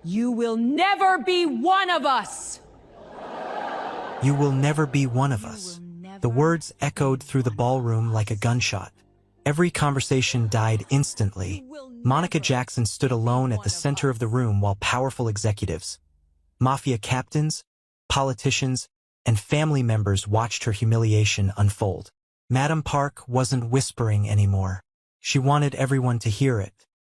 You will never be one of us! You will never be one of us. The words echoed through the ballroom like a gunshot. Every conversation died instantly. Monica Jackson stood alone at the center of the room while powerful executives, Mafia captains, politicians, and family members watched her humiliation unfold. Madame Park wasn't whispering anymore. She wanted everyone to hear it.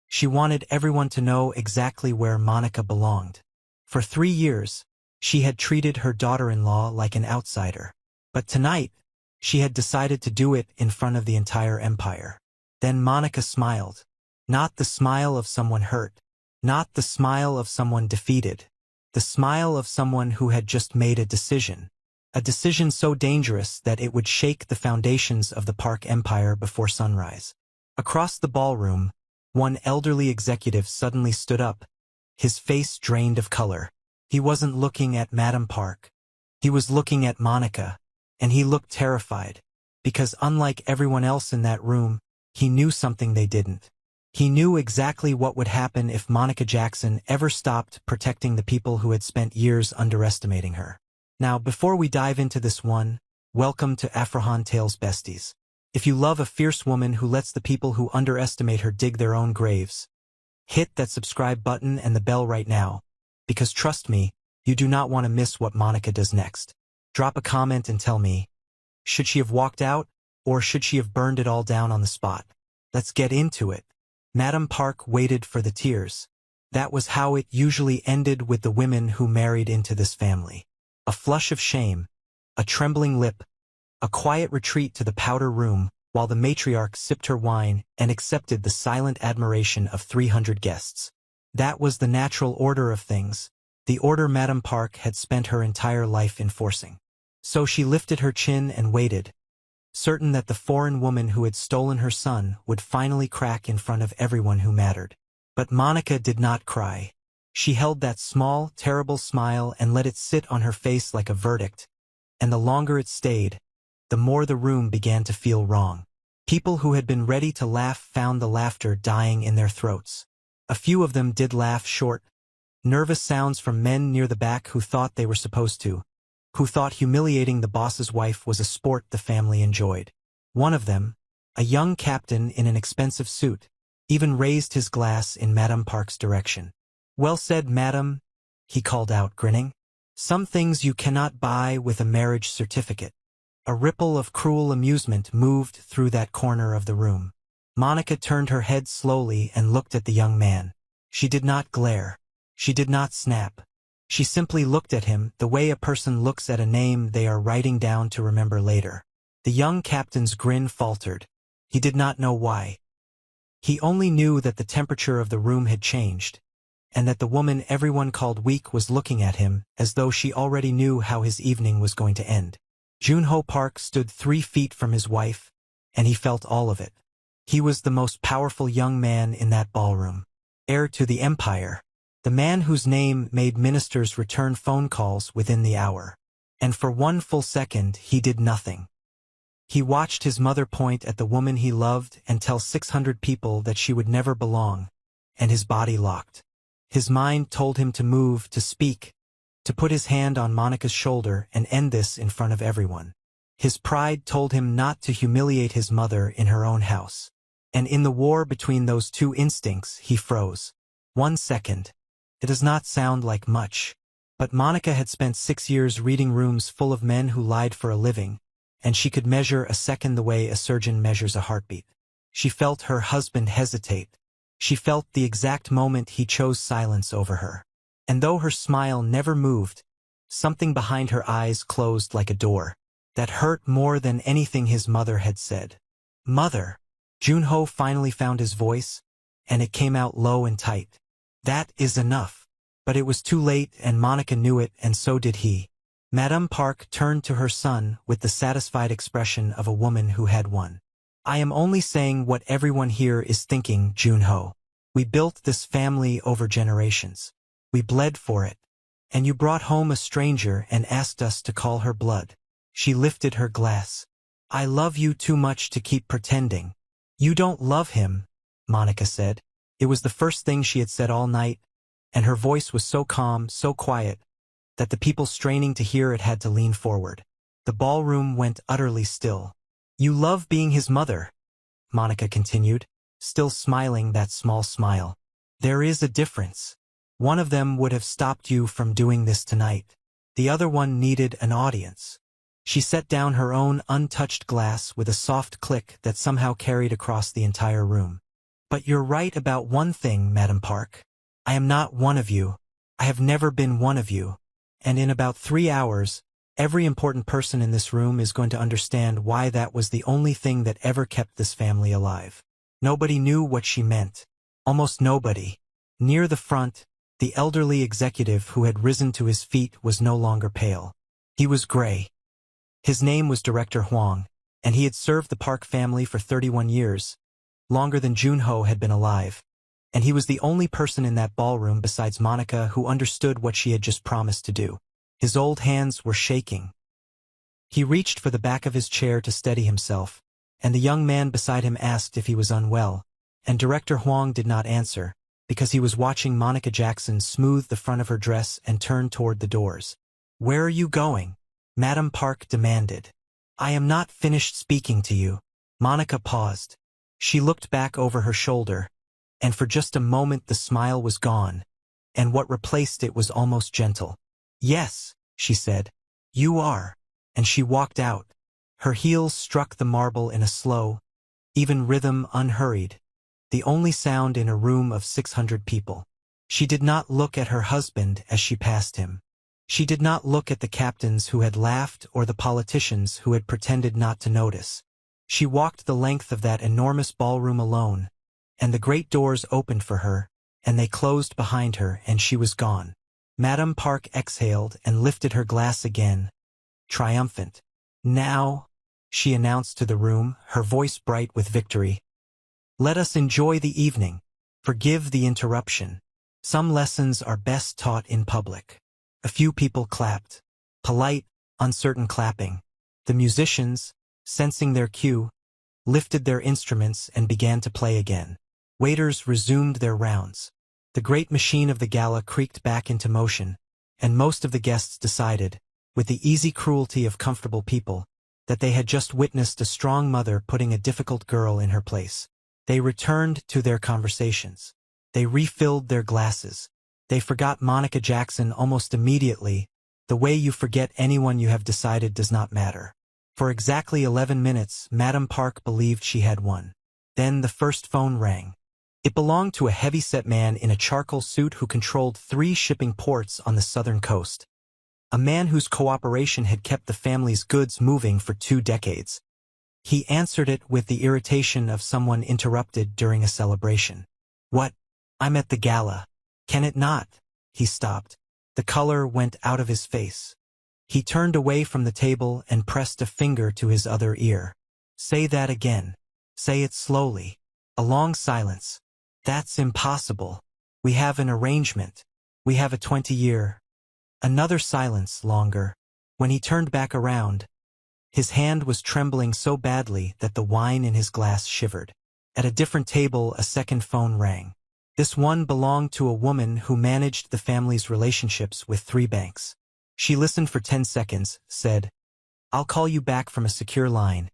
She wanted everyone to know exactly where Monica belonged. For 3 years, she had treated her daughter-in-law like an outsider. But tonight, she had decided to do it in front of the entire empire. Then Monica smiled. Not the smile of someone hurt. Not the smile of someone defeated. The smile of someone who had just made a decision. A decision so dangerous that it would shake the foundations of the Park Empire before sunrise. Across the ballroom, one elderly executive suddenly stood up, his face drained of color. He wasn't looking at Madame Park. He was looking at Monica, and he looked terrified, because unlike everyone else in that room, he knew something they didn't. He knew exactly what would happen if Monica Jackson ever stopped protecting the people who had spent years underestimating her. Now, before we dive into this one, welcome to Afrohan Tales Besties. If you love a fierce woman who lets the people who underestimate her dig their own graves, hit that subscribe button and the bell right now, because trust me, you do not want to miss what Monica does next. Drop a comment and tell me, should she have walked out, or should she have burned it all down on the spot? Let's get into it. Madame Park waited for the tears. That was how it usually ended with the women who married into this family. A flush of shame, a trembling lip, a quiet retreat to the powder room, while the matriarch sipped her wine and accepted the silent admiration of 300 guests. That was the natural order of things, the order Madame Park had spent her entire life enforcing. So she lifted her chin and waited, certain that the foreign woman who had stolen her son would finally crack in front of everyone who mattered. But Monica did not cry. She held that small, terrible smile and let it sit on her face like a verdict, and the longer it stayed, the more the room began to feel wrong. People who had been ready to laugh found the laughter dying in their throats. A few of them did laugh short, nervous sounds from men near the back who thought they were supposed to, who thought humiliating the boss's wife was a sport the family enjoyed. One of them, a young captain in an expensive suit, even raised his glass in Madame Park's direction. "Well said, madam," he called out, grinning. "Some things you cannot buy with a marriage certificate." A ripple of cruel amusement moved through that corner of the room. Monica turned her head slowly and looked at the young man. She did not glare. She did not snap. She simply looked at him the way a person looks at a name they are writing down to remember later. The young captain's grin faltered. He did not know why. He only knew that the temperature of the room had changed, and that the woman everyone called weak was looking at him as though she already knew how his evening was going to end. Junho Park stood 3 feet from his wife, and he felt all of it. He was the most powerful young man in that ballroom. Heir to the empire. The man whose name made ministers return phone calls within the hour. And for 1 full second, he did nothing. He watched his mother point at the woman he loved and tell 600 people that she would never belong, and his body locked. His mind told him to move, to speak, to put his hand on Monica's shoulder and end this in front of everyone. His pride told him not to humiliate his mother in her own house. And in the war between those two instincts, he froze. 1 second. It does not sound like much, but Monica had spent 6 years reading rooms full of men who lied for a living, and she could measure a second the way a surgeon measures a heartbeat. She felt her husband hesitate. She felt the exact moment he chose silence over her. And though her smile never moved, something behind her eyes closed like a door. That hurt more than anything his mother had said. "Mother." Junho finally found his voice, and it came out low and tight. "That is enough." But it was too late, and Monica knew it, and so did he. Madame Park turned to her son with the satisfied expression of a woman who had won. "I am only saying what everyone here is thinking, Junho. We built this family over generations. We bled for it. And you brought home a stranger and asked us to call her blood." She lifted her glass. "I love you too much to keep pretending." "You don't love him," Monica said. It was the first thing she had said all night, and her voice was so calm, so quiet, that the people straining to hear it had to lean forward. The ballroom went utterly still. "You love being his mother," Monica continued, still smiling that small smile. "There is a difference. One of them would have stopped you from doing this tonight. The other one needed an audience." She set down her own untouched glass with a soft click that somehow carried across the entire room. "But you're right about one thing, Madam Park. I am not one of you. I have never been one of you. And in about 3 hours, every important person in this room is going to understand why that was the only thing that ever kept this family alive." Nobody knew what she meant. Almost nobody. Near the front, the elderly executive who had risen to his feet was no longer pale. He was gray. His name was Director Huang, and he had served the Park family for 31 years, longer than Junho had been alive. And he was the only person in that ballroom besides Monica who understood what she had just promised to do. His old hands were shaking. He reached for the back of his chair to steady himself, and the young man beside him asked if he was unwell, and Director Huang did not answer, because he was watching Monica Jackson smooth the front of her dress and turn toward the doors. "Where are you going?" Madam Park demanded. "I am not finished speaking to you." Monica paused. She looked back over her shoulder, and for just a moment the smile was gone, and what replaced it was almost gentle. "Yes," she said. "You are." And she walked out. Her heels struck the marble in a slow, even rhythm, unhurried, the only sound in a room of 600 people. She did not look at her husband as she passed him. She did not look at the captains who had laughed or the politicians who had pretended not to notice. She walked the length of that enormous ballroom alone, and the great doors opened for her, and they closed behind her, and she was gone. Madame Park exhaled and lifted her glass again, triumphant. "Now," she announced to the room, her voice bright with victory, "let us enjoy the evening. Forgive the interruption. Some lessons are best taught in public." A few people clapped. Polite, uncertain clapping. The musicians, sensing their cue, lifted their instruments and began to play again. Waiters resumed their rounds. The great machine of the gala creaked back into motion, and most of the guests decided, with the easy cruelty of comfortable people, that they had just witnessed a strong mother putting a difficult girl in her place. They returned to their conversations. They refilled their glasses. They forgot Monica Jackson almost immediately, the way you forget anyone you have decided does not matter. For exactly 11 minutes, Madame Park believed she had won. Then the first phone rang. It belonged to a heavy-set man in a charcoal suit who controlled 3 shipping ports on the southern coast. A man whose cooperation had kept the family's goods moving for 2 decades. He answered it with the irritation of someone interrupted during a celebration. "What? I'm at the gala. Can it not?" He stopped. The color went out of his face. He turned away from the table and pressed a finger to his other ear. "Say that again. Say it slowly." A long silence. "That's impossible. We have an arrangement. We have a 20-year. Another silence, longer. When he turned back around, his hand was trembling so badly that the wine in his glass shivered. At a different table, a second phone rang. This one belonged to a woman who managed the family's relationships with 3 banks. She listened for 10 seconds, said, "I'll call you back from a secure line,"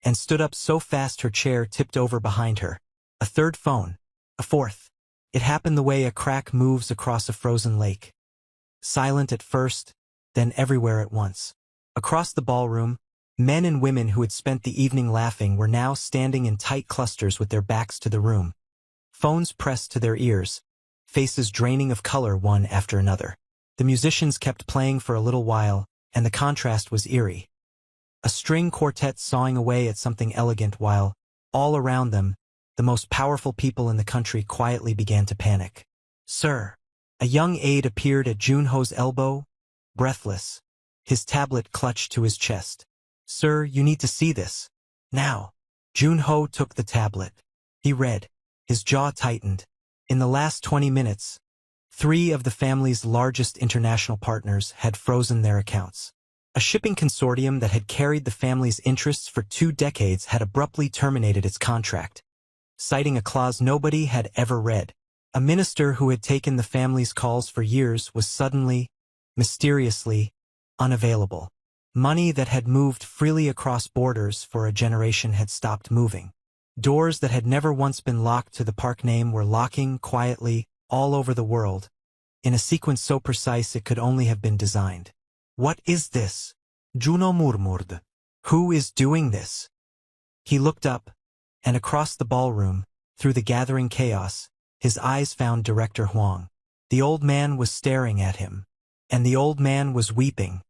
and stood up so fast her chair tipped over behind her. A third phone. A fourth. It happened the way a crack moves across a frozen lake. Silent at first, then everywhere at once. Across the ballroom, men and women who had spent the evening laughing were now standing in tight clusters with their backs to the room. Phones pressed to their ears, faces draining of color one after another. The musicians kept playing for a little while, and the contrast was eerie. A string quartet sawing away at something elegant while, all around them, the most powerful people in the country quietly began to panic. "Sir." A young aide appeared at Junho's elbow, breathless, his tablet clutched to his chest. "Sir, you need to see this. Now." Junho took the tablet. He read. His jaw tightened. In the last 20 minutes, 3 of the family's largest international partners had frozen their accounts. A shipping consortium that had carried the family's interests for 2 decades had abruptly terminated its contract, citing a clause nobody had ever read. A minister who had taken the family's calls for years was suddenly, mysteriously, unavailable. Money that had moved freely across borders for a generation had stopped moving. Doors that had never once been locked to the park name were locking quietly all over the world, in a sequence so precise it could only have been designed. What is this? Juno murmured. Who is doing this? He looked up, and across the ballroom, through the gathering chaos, his eyes found Director Huang. The old man was staring at him. And the old man was weeping.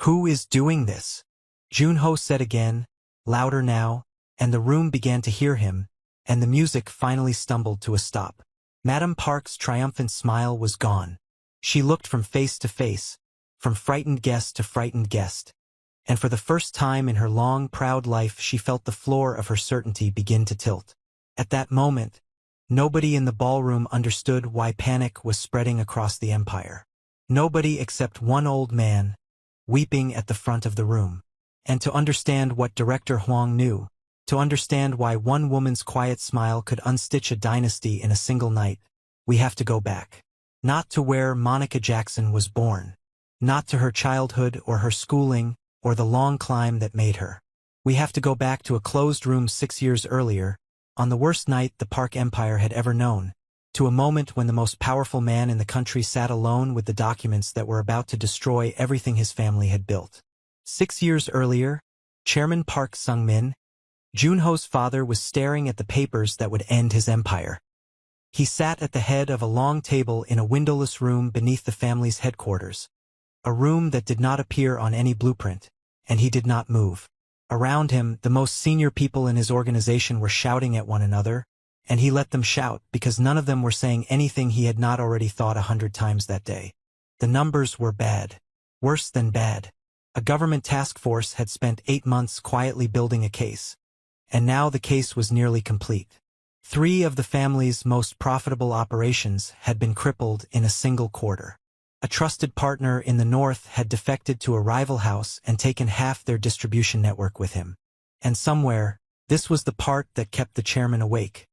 Who is doing this? Junho said again, louder now, and the room began to hear him, and the music finally stumbled to a stop. Madame Park's triumphant smile was gone. She looked from face to face, from frightened guest to frightened guest, and for the first time in her long, proud life she felt the floor of her certainty begin to tilt. At that moment, nobody in the ballroom understood why panic was spreading across the empire. Nobody except one old man, weeping at the front of the room. And to understand what Director Huang knew, to understand why one woman's quiet smile could unstitch a dynasty in a single night, we have to go back. Not to where Monica Jackson was born. Not to her childhood or her schooling or the long climb that made her. We have to go back to a closed room 6 years earlier, on the worst night the Park Empire had ever known, to a moment when the most powerful man in the country sat alone with the documents that were about to destroy everything his family had built. 6 years earlier, Chairman Park Sung-min, Junho's father, was staring at the papers that would end his empire. He sat at the head of a long table in a windowless room beneath the family's headquarters, a room that did not appear on any blueprint, and he did not move. Around him, the most senior people in his organization were shouting at one another, and he let them shout because none of them were saying anything he had not already thought 100 times that day. The numbers were bad. Worse than bad. A government task force had spent 8 months quietly building a case, and now the case was nearly complete. 3 of the family's most profitable operations had been crippled in a single quarter. A trusted partner in the north had defected to a rival house and taken half their distribution network with him. And somewhere, this was the part that kept the chairman awake.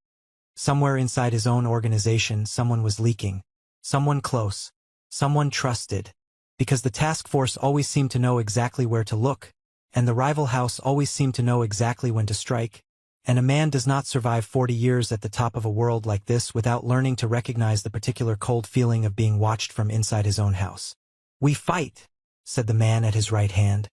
Somewhere inside his own organization, someone was leaking. Someone close. Someone trusted. Because the task force always seemed to know exactly where to look, and the rival house always seemed to know exactly when to strike, and a man does not survive 40 years at the top of a world like this without learning to recognize the particular cold feeling of being watched from inside his own house. "We fight," said the man at his right hand,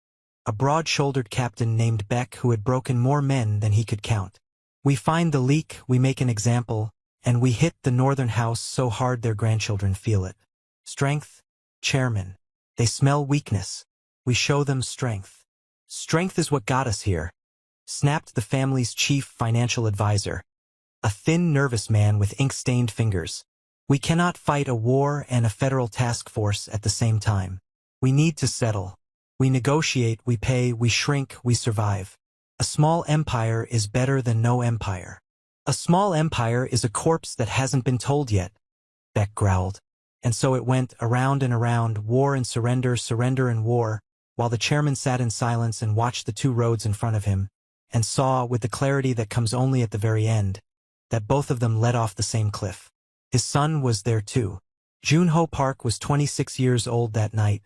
a broad-shouldered captain named Beck who had broken more men than he could count. "We find the leak, we make an example, and we hit the northern house so hard their grandchildren feel it. Strength, chairman. They smell weakness. We show them strength. Strength is what got us here," snapped the family's chief financial advisor, a thin, nervous man with ink-stained fingers. "We cannot fight a war and a federal task force at the same time. We need to settle. We negotiate, we pay, we shrink, we survive. A small empire is better than no empire. A small empire is a corpse that hasn't been told yet," Beck growled. And so it went around and around, war and surrender, surrender and war, while the chairman sat in silence and watched the 2 roads in front of him, and saw, with the clarity that comes only at the very end, that both of them led off the same cliff. His son was there too. Junho Park was 26 years old that night,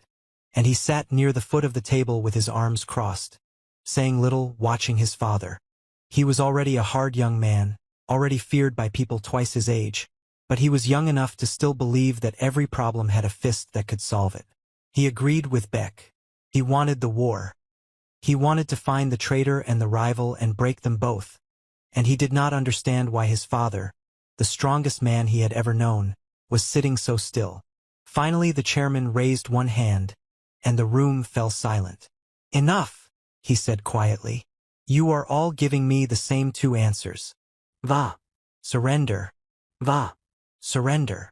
and he sat near the foot of the table with his arms crossed, saying little, watching his father. He was already a hard young man, already feared by people twice his age, but he was young enough to still believe that every problem had a fist that could solve it. He agreed with Beck. He wanted the war. He wanted to find the traitor and the rival and break them both, and he did not understand why his father, the strongest man he had ever known, was sitting so still. Finally the chairman raised one hand, and the room fell silent. "Enough," he said quietly. "You are all giving me the same 2 answers. Va. Surrender. Va. Surrender."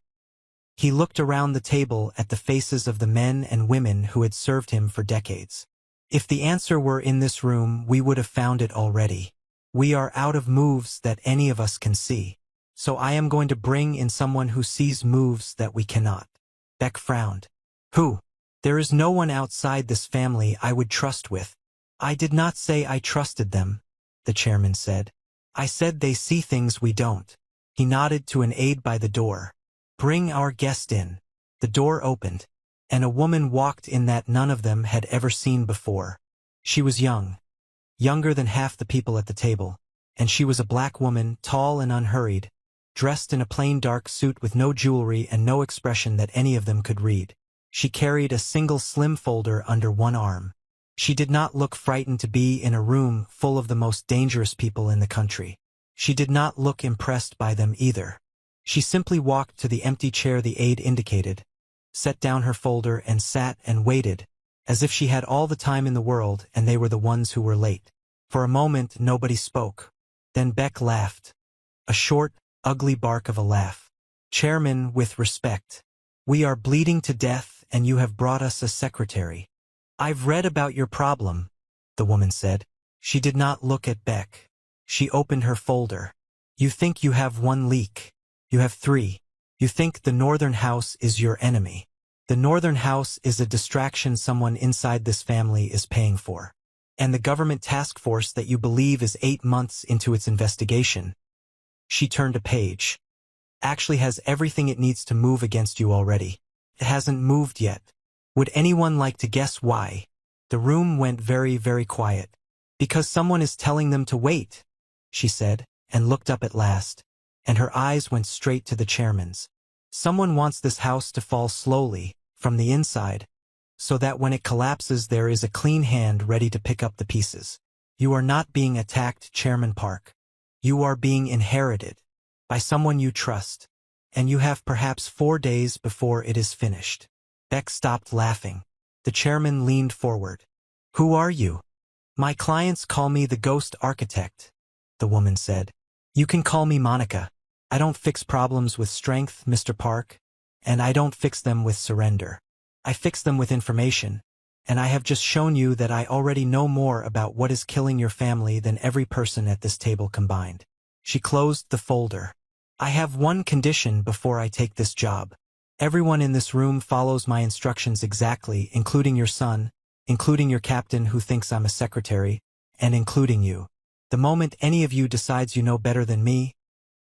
He looked around the table at the faces of the men and women who had served him for decades. "If the answer were in this room, we would have found it already. We are out of moves that any of us can see. So I am going to bring in someone who sees moves that we cannot." Beck frowned. "Who?" "There is no one outside this family I would trust with." "I did not say I trusted them," the chairman said. "I said they see things we don't." He nodded to an aide by the door. Bring our guest in. The door opened, and a woman walked in that none of them had ever seen before. She was young, younger than half the people at the table, and she was a black woman, tall and unhurried, dressed in a plain dark suit with no jewelry and no expression that any of them could read. She carried a single slim folder under one arm. She did not look frightened to be in a room full of the most dangerous people in the country. She did not look impressed by them either. She simply walked to the empty chair the aide indicated, set down her folder and sat and waited, as if she had all the time in the world and they were the ones who were late. For a moment nobody spoke. Then Beck laughed. A short, ugly bark of a laugh. Chairman, with respect. We are bleeding to death and you have brought us a secretary. I've read about your problem, the woman said. She did not look at Beck. She opened her folder. You think you have one leak. You have three. You think the Northern House is your enemy. The Northern House is a distraction someone inside this family is paying for. And the government task force that you believe is 8 months into its investigation. She turned a page. Actually has everything it needs to move against you already. It hasn't moved yet. Would anyone like to guess why? The room went very, very quiet. Because someone is telling them to wait, she said, and looked up at last, and her eyes went straight to the chairman's. Someone wants this house to fall slowly, from the inside, so that when it collapses there is a clean hand ready to pick up the pieces. You are not being attacked, Chairman Park. You are being inherited by someone you trust, and you have perhaps 4 days before it is finished. Beck stopped laughing. The chairman leaned forward. Who are you? My clients call me the ghost architect, the woman said. You can call me Monica. I don't fix problems with strength, Mr. Park, and I don't fix them with surrender. I fix them with information, and I have just shown you that I already know more about what is killing your family than every person at this table combined. She closed the folder. I have one condition before I take this job. Everyone in this room follows my instructions exactly, including your son, including your captain who thinks I'm a secretary, and including you. The moment any of you decides you know better than me,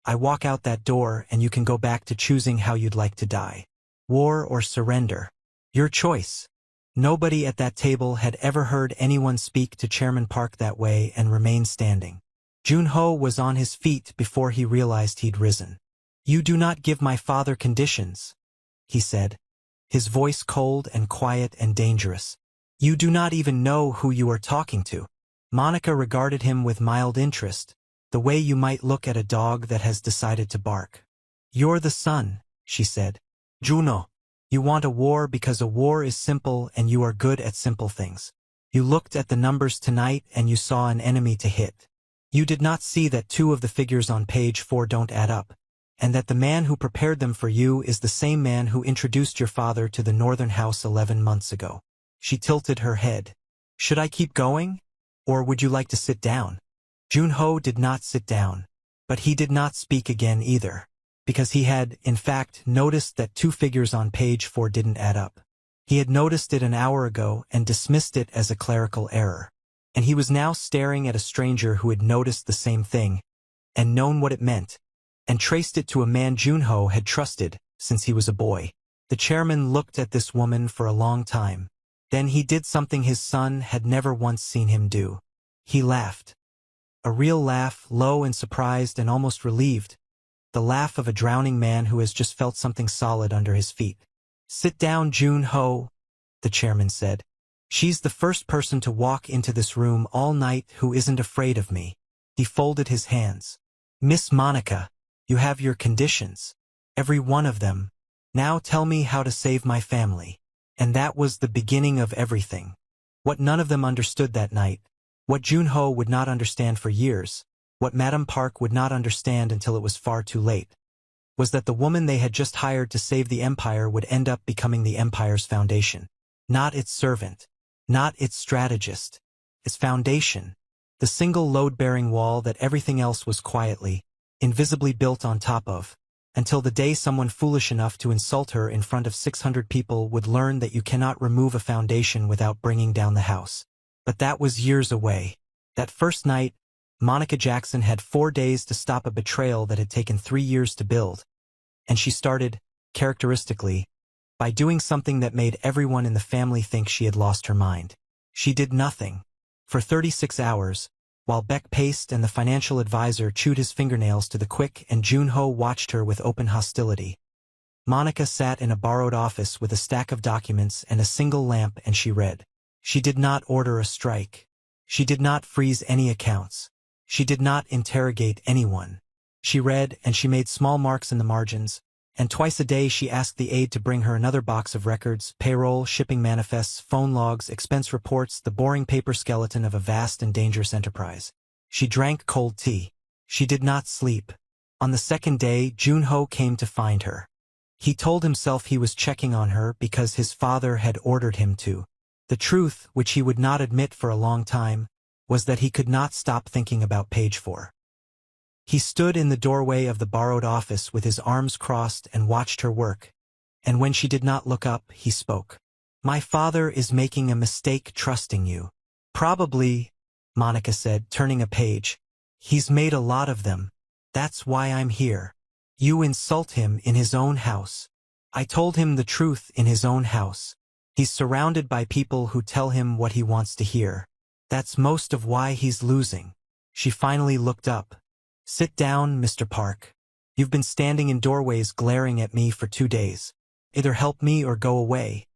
I walk out that door and you can go back to choosing how you'd like to die. War or surrender. Your choice. Nobody at that table had ever heard anyone speak to Chairman Park that way and remain standing. Junho was on his feet before he realized he'd risen. You do not give my father conditions, he said, his voice cold and quiet and dangerous. You do not even know who you are talking to. Monica regarded him with mild interest, the way you might look at a dog that has decided to bark. You're the son, she said. Juno, you want a war because a war is simple and you are good at simple things. You looked at the numbers tonight and you saw an enemy to hit. You did not see that 2 of the figures on page 4 don't add up, and that the man who prepared them for you is the same man who introduced your father to the Northern House 11 months ago. She tilted her head. Should I keep going? Or would you like to sit down? Junho did not sit down, but he did not speak again either, because he had, in fact, noticed that 2 figures on page 4 didn't add up. He had noticed it an hour ago and dismissed it as a clerical error. And he was now staring at a stranger who had noticed the same thing, and known what it meant, and traced it to a man Junho had trusted since he was a boy. The chairman looked at this woman for a long time. Then he did something his son had never once seen him do. He laughed. A real laugh, low and surprised and almost relieved. The laugh of a drowning man who has just felt something solid under his feet. Sit down, Junho, the chairman said. She's the first person to walk into this room all night who isn't afraid of me. He folded his hands. Miss Monica, you have your conditions. Every one of them. Now tell me how to save my family. And that was the beginning of everything. What none of them understood that night, what Junho would not understand for years, what Madame Park would not understand until it was far too late, was that the woman they had just hired to save the empire would end up becoming the empire's foundation. Not its servant. Not its strategist. Its foundation. The single load-bearing wall that everything else was quietly, invisibly built on top of, until the day someone foolish enough to insult her in front of 600 people would learn that you cannot remove a foundation without bringing down the house. But that was years away. That first night, Monica Jackson had 4 days to stop a betrayal that had taken 3 years to build. And she started, characteristically, by doing something that made everyone in the family think she had lost her mind. She did nothing. For 36 hours, while Beck paced and the financial advisor chewed his fingernails to the quick and Junho watched her with open hostility. Monica sat in a borrowed office with a stack of documents and a single lamp and she read. She did not order a strike. She did not freeze any accounts. She did not interrogate anyone. She read and she made small marks in the margins, and twice a day she asked the aide to bring her another box of records, payroll, shipping manifests, phone logs, expense reports, the boring paper skeleton of a vast and dangerous enterprise. She drank cold tea. She did not sleep. On the second day, Junho came to find her. He told himself he was checking on her because his father had ordered him to. The truth, which he would not admit for a long time, was that he could not stop thinking about page 4. He stood in the doorway of the borrowed office with his arms crossed and watched her work. And when she did not look up, he spoke. "My father is making a mistake trusting you." "Probably," Monica said, turning a page. "He's made a lot of them. That's why I'm here. You insult him in his own house." "I told him the truth in his own house. He's surrounded by people who tell him what he wants to hear. That's most of why he's losing." She finally looked up. "Sit down, Mr. Park. You've been standing in doorways glaring at me for 2 days. Either help me or go away.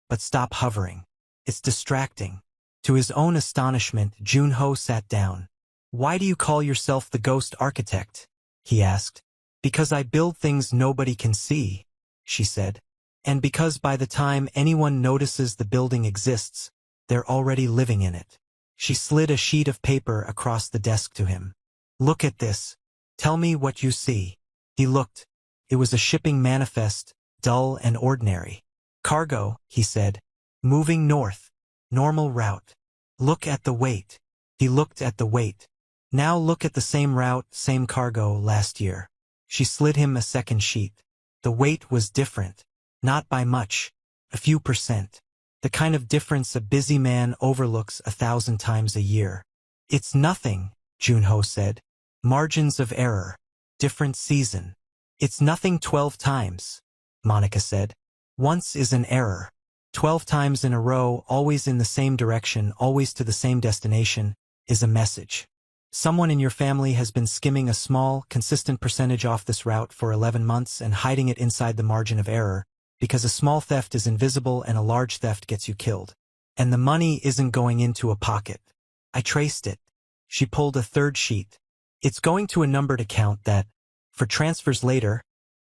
But stop hovering. It's distracting." To his own astonishment, Junho sat down. "Why do you call yourself the ghost architect?" he asked. "Because I build things nobody can see," she said. "And because by the time anyone notices the building exists, they're already living in it." She slid a sheet of paper across the desk to him. "Look at this. Tell me what you see." He looked. It was a shipping manifest, dull and ordinary. "Cargo," he said. "Moving north. Normal route. Look at the weight." He looked at the weight. "Now look at the same route, same cargo last year." She slid him a second sheet. The weight was different. Not by much. A few percent. The kind of difference a busy man overlooks 1,000 times a year. "It's nothing," Junho said. "Margins of error. Different season." "It's nothing 12 times," Monica said. "Once is an error. 12 times in a row, always in the same direction, always to the same destination, is a message. Someone in your family has been skimming a small, consistent percentage off this route for 11 months and hiding it inside the margin of error, because a small theft is invisible and a large theft gets you killed. And the money isn't going into a pocket. I traced it." She pulled a third sheet. "It's going to a numbered account that, for transfers later,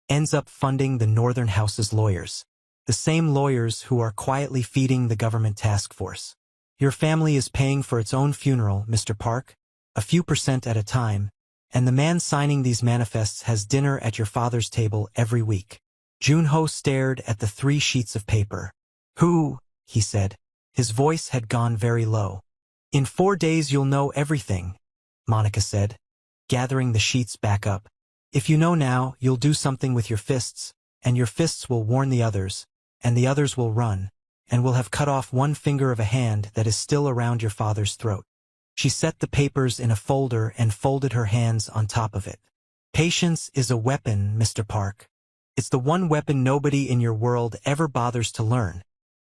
ends up funding the Northern House's lawyers. The same lawyers who are quietly feeding the government task force. Your family is paying for its own funeral, Mr. Park, a few percent at a time, and the man signing these manifests has dinner at your father's table every week." Junho stared at the 3 sheets of paper. "Who?" he said. His voice had gone very low. "In 4 days you'll know everything," Monica said, gathering the sheets back up. "If you know now, you'll do something with your fists, and your fists will warn the others, and the others will run, and will have cut off one finger of a hand that is still around your father's throat." She set the papers in a folder and folded her hands on top of it. "Patience is a weapon, Mr. Park. It's the one weapon nobody in your world ever bothers to learn,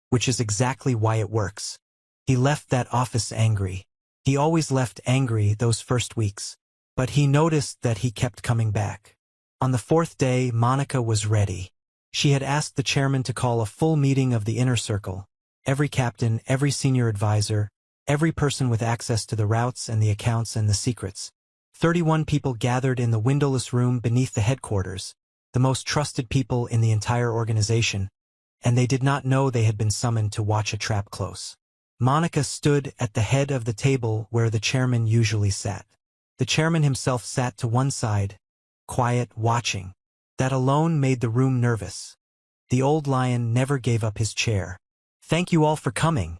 which is exactly why it works." He left that office angry. He always left angry those first weeks. But he noticed that he kept coming back. On the 4th day, Monica was ready. She had asked the chairman to call a full meeting of the inner circle. Every captain, every senior advisor, every person with access to the routes and the accounts and the secrets. 31 people gathered in the windowless room beneath the headquarters, the most trusted people in the entire organization, and they did not know they had been summoned to watch a trap close. Monica stood at the head of the table where the chairman usually sat. The chairman himself sat to one side, quiet, watching. That alone made the room nervous. The old lion never gave up his chair. "Thank you all for coming,"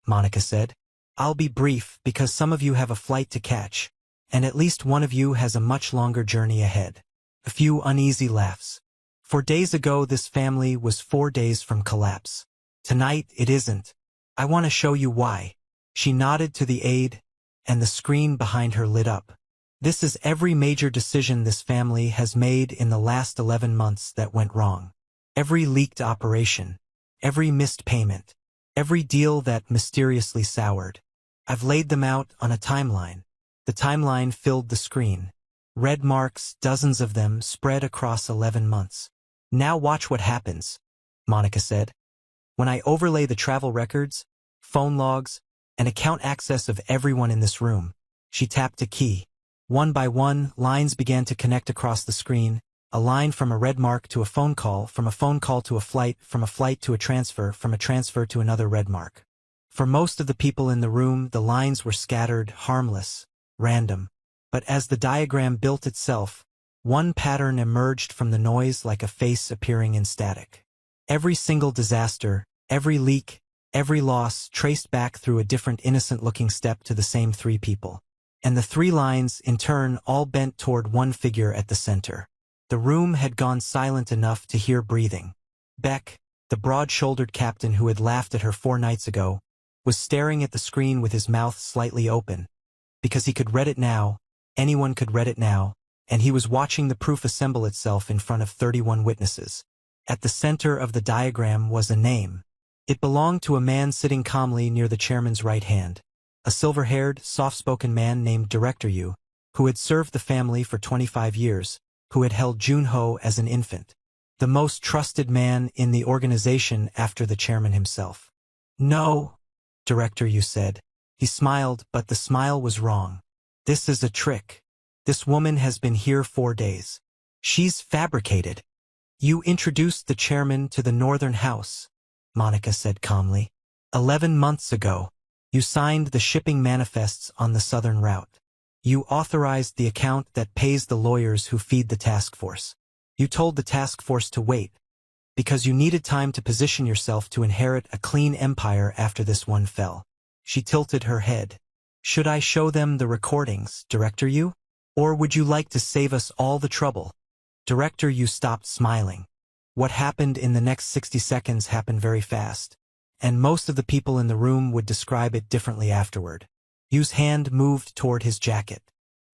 Monica said. "I'll be brief because some of you have a flight to catch, and at least one of you has a much longer journey ahead." A few uneasy laughs. 4 days ago this family was 4 days from collapse. Tonight it isn't. I want to show you why. She nodded to the aide, and the screen behind her lit up. This is every major decision this family has made in the last 11 months that went wrong. Every leaked operation. Every missed payment. Every deal that mysteriously soured. I've laid them out on a timeline. The timeline filled the screen. Red marks, dozens of them, spread across 11 months. Now watch what happens, Monica said. When I overlay the travel records, phone logs, and account access of everyone in this room, she tapped a key. One by one, lines began to connect across the screen, a line from a red mark to a phone call, from a phone call to a flight, from a flight to a transfer, from a transfer to another red mark. For most of the people in the room, the lines were scattered, harmless, random. But as the diagram built itself, one pattern emerged from the noise like a face appearing in static. Every single disaster, every leak, every loss traced back through a different innocent-looking step to the same three people. And the three lines, in turn, all bent toward one figure at the center. The room had gone silent enough to hear breathing. Beck, the broad-shouldered captain who had laughed at her 4 nights ago, was staring at the screen with his mouth slightly open. Because he could read it now, anyone could read it now, and he was watching the proof assemble itself in front of 31 witnesses. At the center of the diagram was a name. It belonged to a man sitting calmly near the chairman's right hand. A silver-haired, soft-spoken man named Director Yu, who had served the family for 25 years, who had held Junho as an infant. The most trusted man in the organization after the chairman himself. "No," Director Yu said. He smiled, but the smile was wrong. "This is a trick. This woman has been here 4 days. She's fabricated." "You introduced the chairman to the Northern House," Monica said calmly. 11 months ago. You signed the shipping manifests on the southern route. You authorized the account that pays the lawyers who feed the task force. You told the task force to wait, because you needed time to position yourself to inherit a clean empire after this one fell. She tilted her head. "Should I show them the recordings, Director Yu? Or would you like to save us all the trouble?" Director Yu stopped smiling. What happened in the next 60 seconds happened very fast, and most of the people in the room would describe it differently afterward. Yu's hand moved toward his jacket.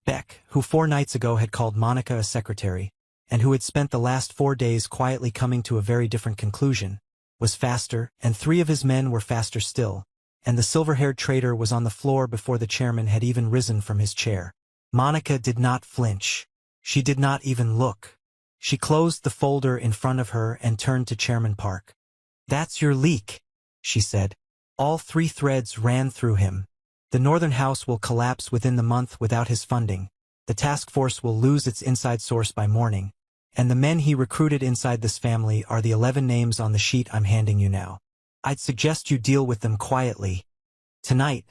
Beck, who 4 nights ago had called Monica a secretary, and who had spent the last 4 days quietly coming to a very different conclusion, was faster, and 3 of his men were faster still, and the silver-haired traitor was on the floor before the chairman had even risen from his chair. Monica did not flinch. She did not even look. She closed the folder in front of her and turned to Chairman Park. "That's your leak," she said. All 3 threads ran through him. The Northern House will collapse within the month without his funding. The task force will lose its inside source by morning. And the men he recruited inside this family are the 11 names on the sheet I'm handing you now. I'd suggest you deal with them quietly. Tonight,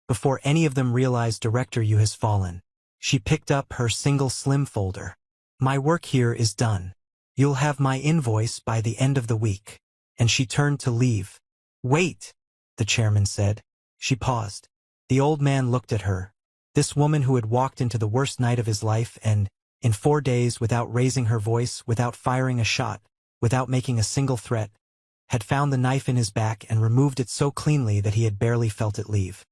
before any of them realize Director Yu has fallen. She picked up her single slim folder. "My work here is done. You'll have my invoice by the end of the week." And she turned to leave. "Wait," the chairman said. She paused. The old man looked at her. This woman who had walked into the worst night of his life and, in 4 days, without raising her voice, without firing a shot, without making a single threat, had found the knife in his back and removed it so cleanly that he had barely felt it leave.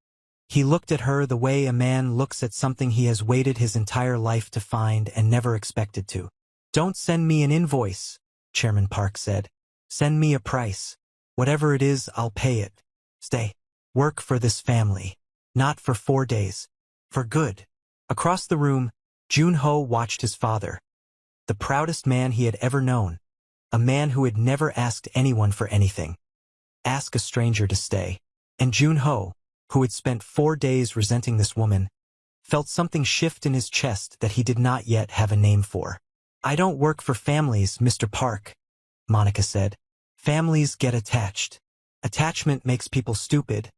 He looked at her the way a man looks at something he has waited his entire life to find and never expected to. "Don't send me an invoice," Chairman Park said. "Send me a price. Whatever it is, I'll pay it. Stay. Work for this family. Not for 4 days. For good." Across the room, Junho watched his father. The proudest man he had ever known. A man who had never asked anyone for anything. Ask a stranger to stay. And Junho, who had spent 4 days resenting this woman, felt something shift in his chest that he did not yet have a name for. "I don't work for families, Mr. Park," Monica said. "Families get attached. Attachment makes people stupid,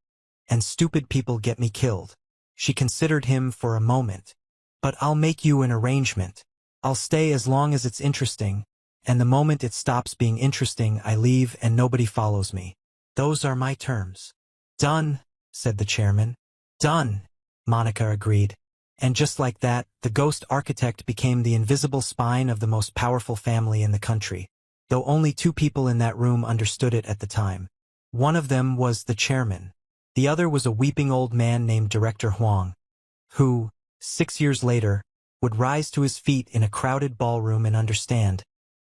and stupid people get me killed." She considered him for a moment. "But I'll make you an arrangement. I'll stay as long as it's interesting, and the moment it stops being interesting, I leave and nobody follows me. Those are my terms." "Done," said the chairman. "Done," Monica agreed. And just like that, the ghost architect became the invisible spine of the most powerful family in the country, though only 2 people in that room understood it at the time. One of them was the chairman. The other was a weeping old man named Director Huang, who, 6 years later, would rise to his feet in a crowded ballroom and understand,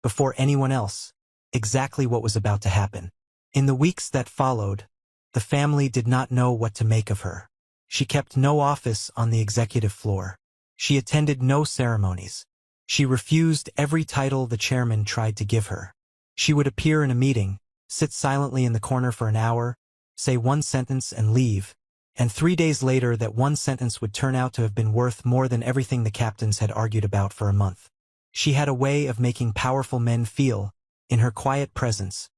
before anyone else, exactly what was about to happen. In the weeks that followed, the family did not know what to make of her. She kept no office on the executive floor. She attended no ceremonies. She refused every title the chairman tried to give her. She would appear in a meeting, sit silently in the corner for an hour, say one sentence and leave, and 3 days later that one sentence would turn out to have been worth more than everything the captains had argued about for a month. She had a way of making powerful men feel, in her quiet presence,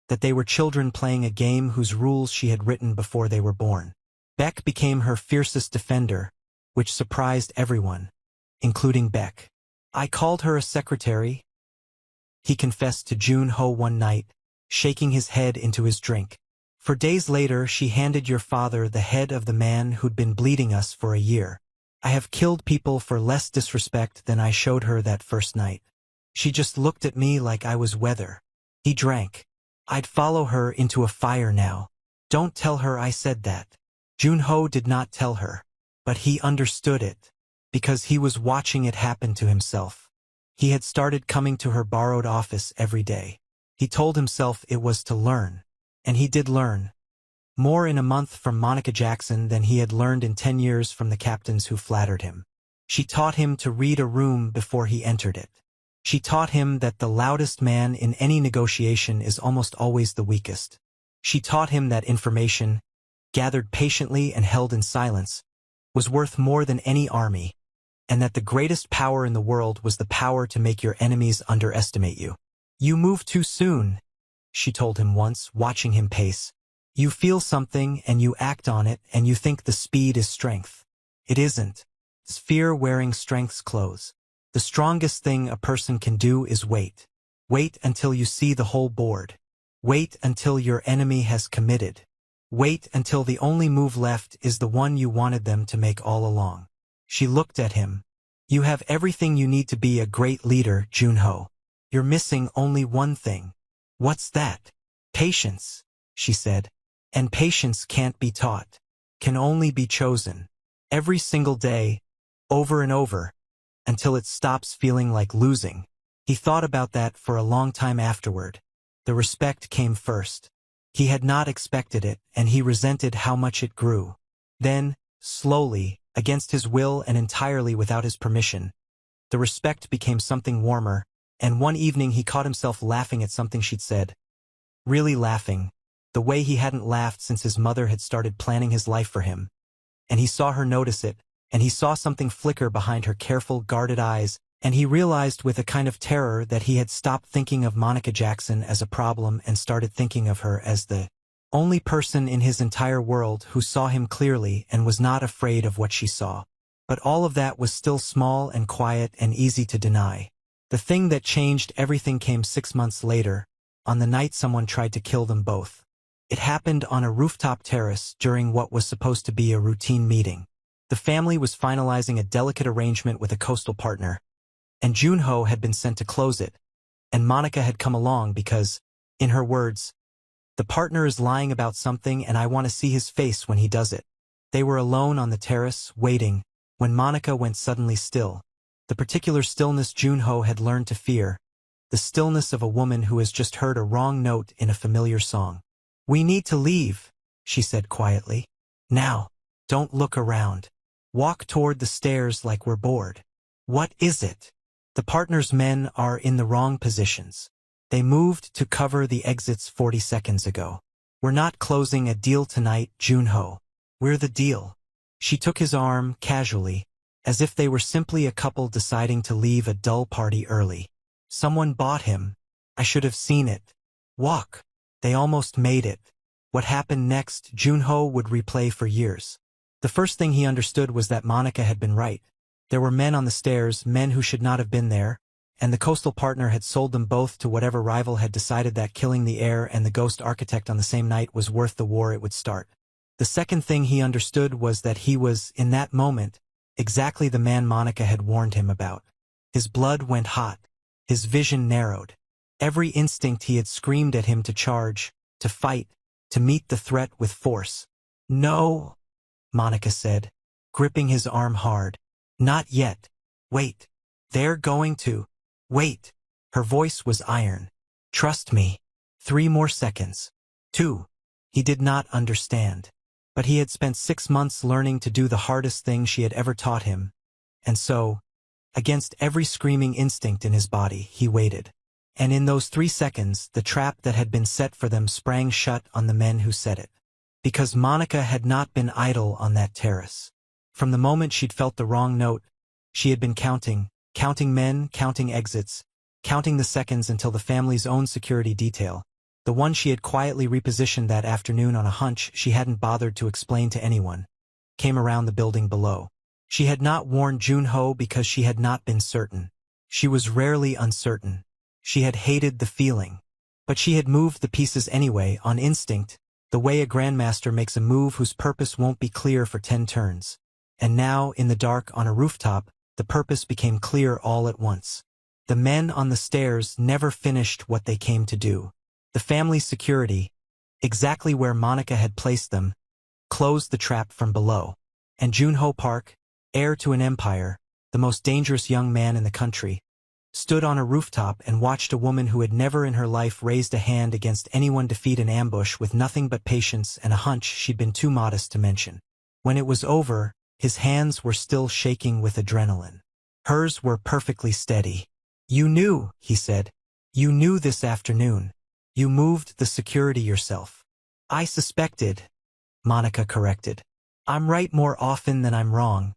that they were children playing a game whose rules she had written before they were born. Beck became her fiercest defender, which surprised everyone, including Beck. "I called her a secretary," he confessed to Jun-ho one night, shaking his head into his drink. "For days later she handed your father the head of the man who'd been bleeding us for a year. I have killed people for less disrespect than I showed her that first night. She just looked at me like I was weather." He drank. "I'd follow her into a fire now. Don't tell her I said that." Jun-ho did not tell her, but he understood it, because he was watching it happen to himself. He had started coming to her borrowed office every day. He told himself it was to learn, and he did learn. More in a month from Monica Jackson than he had learned in 10 years from the captains who flattered him. She taught him to read a room before he entered it. She taught him that the loudest man in any negotiation is almost always the weakest. She taught him that information, gathered patiently and held in silence, was worth more than any army, and that the greatest power in the world was the power to make your enemies underestimate you. "You move too soon," she told him once, watching him pace. "You feel something and you act on it and you think the speed is strength. It isn't. It's fear wearing strength's clothes. The strongest thing a person can do is wait. Wait until you see the whole board. Wait until your enemy has committed. Wait until the only move left is the one you wanted them to make all along." She looked at him. "You have everything you need to be a great leader, Jun-ho. You're missing only one thing." "What's that?" "Patience," she said. "And patience can't be taught, can only be chosen. Every single day, over and over, until it stops feeling like losing." He thought about that for a long time afterward. The respect came first. He had not expected it, and he resented how much it grew. Then, slowly, against his will and entirely without his permission, the respect became something warmer, and one evening he caught himself laughing at something she'd said. Really laughing, the way he hadn't laughed since his mother had started planning his life for him. And he saw her notice it, and he saw something flicker behind her careful, guarded eyes, and he realized with a kind of terror that he had stopped thinking of Monica Jackson as a problem and started thinking of her as the only person in his entire world who saw him clearly and was not afraid of what she saw. But all of that was still small and quiet and easy to deny. The thing that changed everything came 6 months later, on the night someone tried to kill them both. It happened on a rooftop terrace during what was supposed to be a routine meeting. The family was finalizing a delicate arrangement with a coastal partner, and Jun-ho had been sent to close it, and Monica had come along because, in her words, "The partner is lying about something and I want to see his face when he does it." They were alone on the terrace, waiting, when Monica went suddenly still. The particular stillness Jun-ho had learned to fear, the stillness of a woman who has just heard a wrong note in a familiar song. "We need to leave," she said quietly. "Now. Don't look around. Walk toward the stairs like we're bored." "What is it?" "The partner's men are in the wrong positions. They moved to cover the exits 40 seconds ago. We're not closing a deal tonight, Jun-ho. We're the deal." She took his arm, casually, as if they were simply a couple deciding to leave a dull party early. "Someone bought him. I should have seen it. Walk." They almost made it. What happened next, Jun-ho would replay for years. The first thing he understood was that Monica had been right. There were men on the stairs, men who should not have been there, and the coastal partner had sold them both to whatever rival had decided that killing the heir and the ghost architect on the same night was worth the war it would start. The second thing he understood was that he was, in that moment, exactly the man Monica had warned him about. His blood went hot. His vision narrowed. Every instinct he had screamed at him to charge, to fight, to meet the threat with force. "No," Monica said, gripping his arm hard. "Not yet. Wait. They're going to. Wait." Her voice was iron. Trust me. 3 more seconds. 2. He did not understand. But he had spent 6 months learning to do the hardest thing she had ever taught him. And so, against every screaming instinct in his body, he waited. And in those 3 seconds, the trap that had been set for them sprang shut on the men who set it. Because Monica had not been idle on that terrace. From the moment she'd felt the wrong note, she had been counting men, counting exits, counting the seconds until the family's own security detail, the one she had quietly repositioned that afternoon on a hunch she hadn't bothered to explain to anyone, came around the building below. She had not warned Junho because she had not been certain. She was rarely uncertain. She had hated the feeling. But she had moved the pieces anyway, on instinct, the way a grandmaster makes a move whose purpose won't be clear for 10 turns. And now, in the dark on a rooftop, the purpose became clear all at once. The men on the stairs never finished what they came to do. The family's security, exactly where Monica had placed them, closed the trap from below. And Junho Park, heir to an empire, the most dangerous young man in the country, stood on a rooftop and watched a woman who had never in her life raised a hand against anyone defeat an ambush with nothing but patience and a hunch she'd been too modest to mention. When it was over, his hands were still shaking with adrenaline. Hers were perfectly steady. "You knew," he said. "You knew this afternoon. You moved the security yourself." "I suspected," Monica corrected. "I'm right more often than I'm wrong.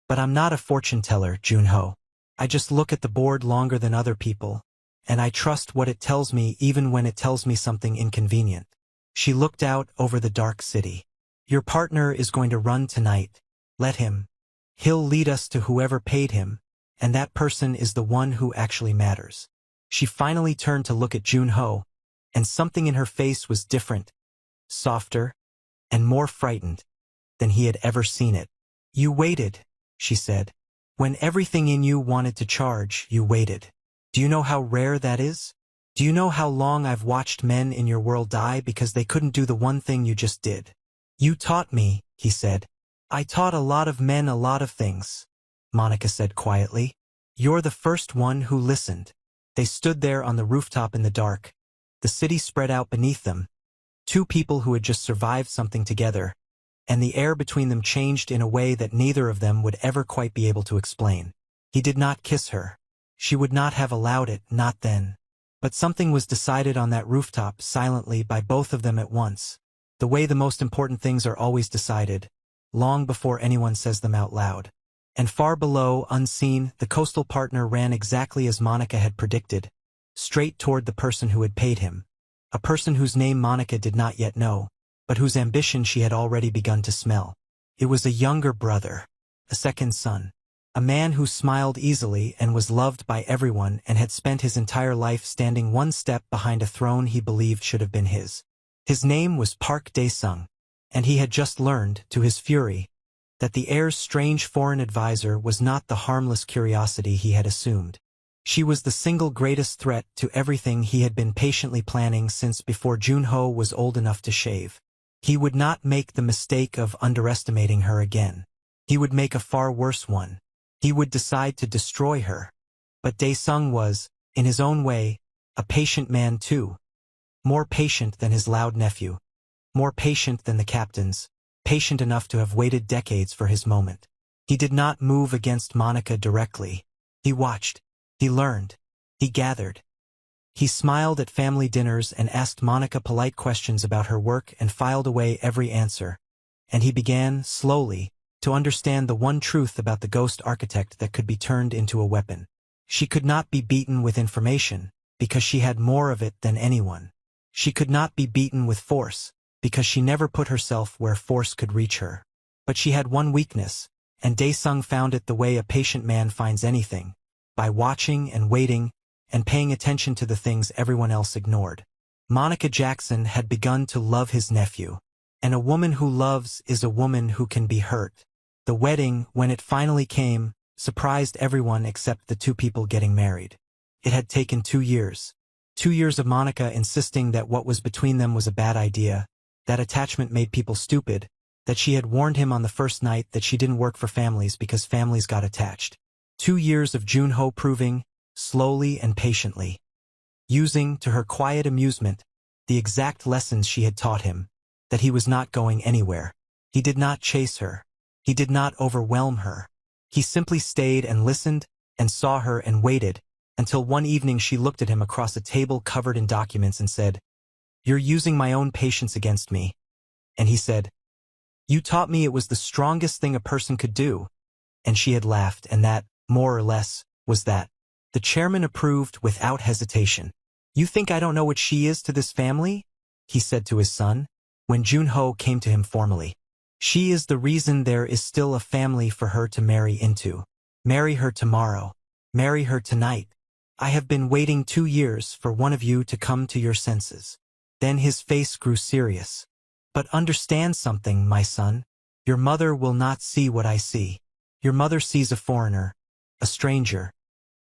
But I'm not a fortune teller, Junho. I just look at the board longer than other people, and I trust what it tells me even when it tells me something inconvenient." She looked out over the dark city. "Your partner is going to run tonight. Let him. He'll lead us to whoever paid him, and that person is the one who actually matters." She finally turned to look at Junho, and something in her face was different, softer, and more frightened than he had ever seen it. "You waited," she said. "When everything in you wanted to charge, you waited. Do you know how rare that is? Do you know how long I've watched men in your world die because they couldn't do the one thing you just did?" "You taught me," he said. "I taught a lot of men a lot of things," Monica said quietly. "You're the first one who listened." They stood there on the rooftop in the dark. The city spread out beneath them. 2 people who had just survived something together, and the air between them changed in a way that neither of them would ever quite be able to explain. He did not kiss her. She would not have allowed it, not then. But something was decided on that rooftop silently by both of them at once, the way the most important things are always decided, long before anyone says them out loud. And far below, unseen, the coastal partner ran exactly as Monica had predicted, straight toward the person who had paid him, a person whose name Monica did not yet know, but whose ambition she had already begun to smell. It was a younger brother, a second son, a man who smiled easily and was loved by everyone and had spent his entire life standing one step behind a throne he believed should have been his. His name was Park Dae-sung, and he had just learned, to his fury, that the heir's strange foreign advisor was not the harmless curiosity he had assumed. She was the single greatest threat to everything he had been patiently planning since before Junho was old enough to shave. He would not make the mistake of underestimating her again. He would make a far worse one. He would decide to destroy her. But Dae-sung was, in his own way, a patient man too. More patient than his loud nephew. More patient than the captains. Patient enough to have waited decades for his moment. He did not move against Monica directly. He watched. He learned. He gathered. He smiled at family dinners and asked Monica polite questions about her work and filed away every answer. And he began, slowly, to understand the one truth about the ghost architect that could be turned into a weapon. She could not be beaten with information, because she had more of it than anyone. She could not be beaten with force, because she never put herself where force could reach her. But she had one weakness, and Dae-sung found it the way a patient man finds anything, by watching and waiting, and paying attention to the things everyone else ignored. Monica Jackson had begun to love his nephew. And a woman who loves is a woman who can be hurt. The wedding, when it finally came, surprised everyone except the 2 people getting married. It had taken 2 years. 2 years of Monica insisting that what was between them was a bad idea, that attachment made people stupid, that she had warned him on the first night that she didn't work for families because families got attached. 2 years of Junho proving, slowly and patiently, using, to her quiet amusement, the exact lessons she had taught him, that he was not going anywhere. He did not chase her. He did not overwhelm her. He simply stayed and listened and saw her and waited until one evening she looked at him across a table covered in documents and said, "You're using my own patience against me." And he said, "You taught me it was the strongest thing a person could do." And she had laughed, and that, more or less, was that. The chairman approved without hesitation. "You think I don't know what she is to this family?" he said to his son, when Junho came to him formally. "She is the reason there is still a family for her to marry into. Marry her tomorrow. Marry her tonight. I have been waiting 2 years for one of you to come to your senses." Then his face grew serious. "But understand something, my son. Your mother will not see what I see. Your mother sees a foreigner, a stranger,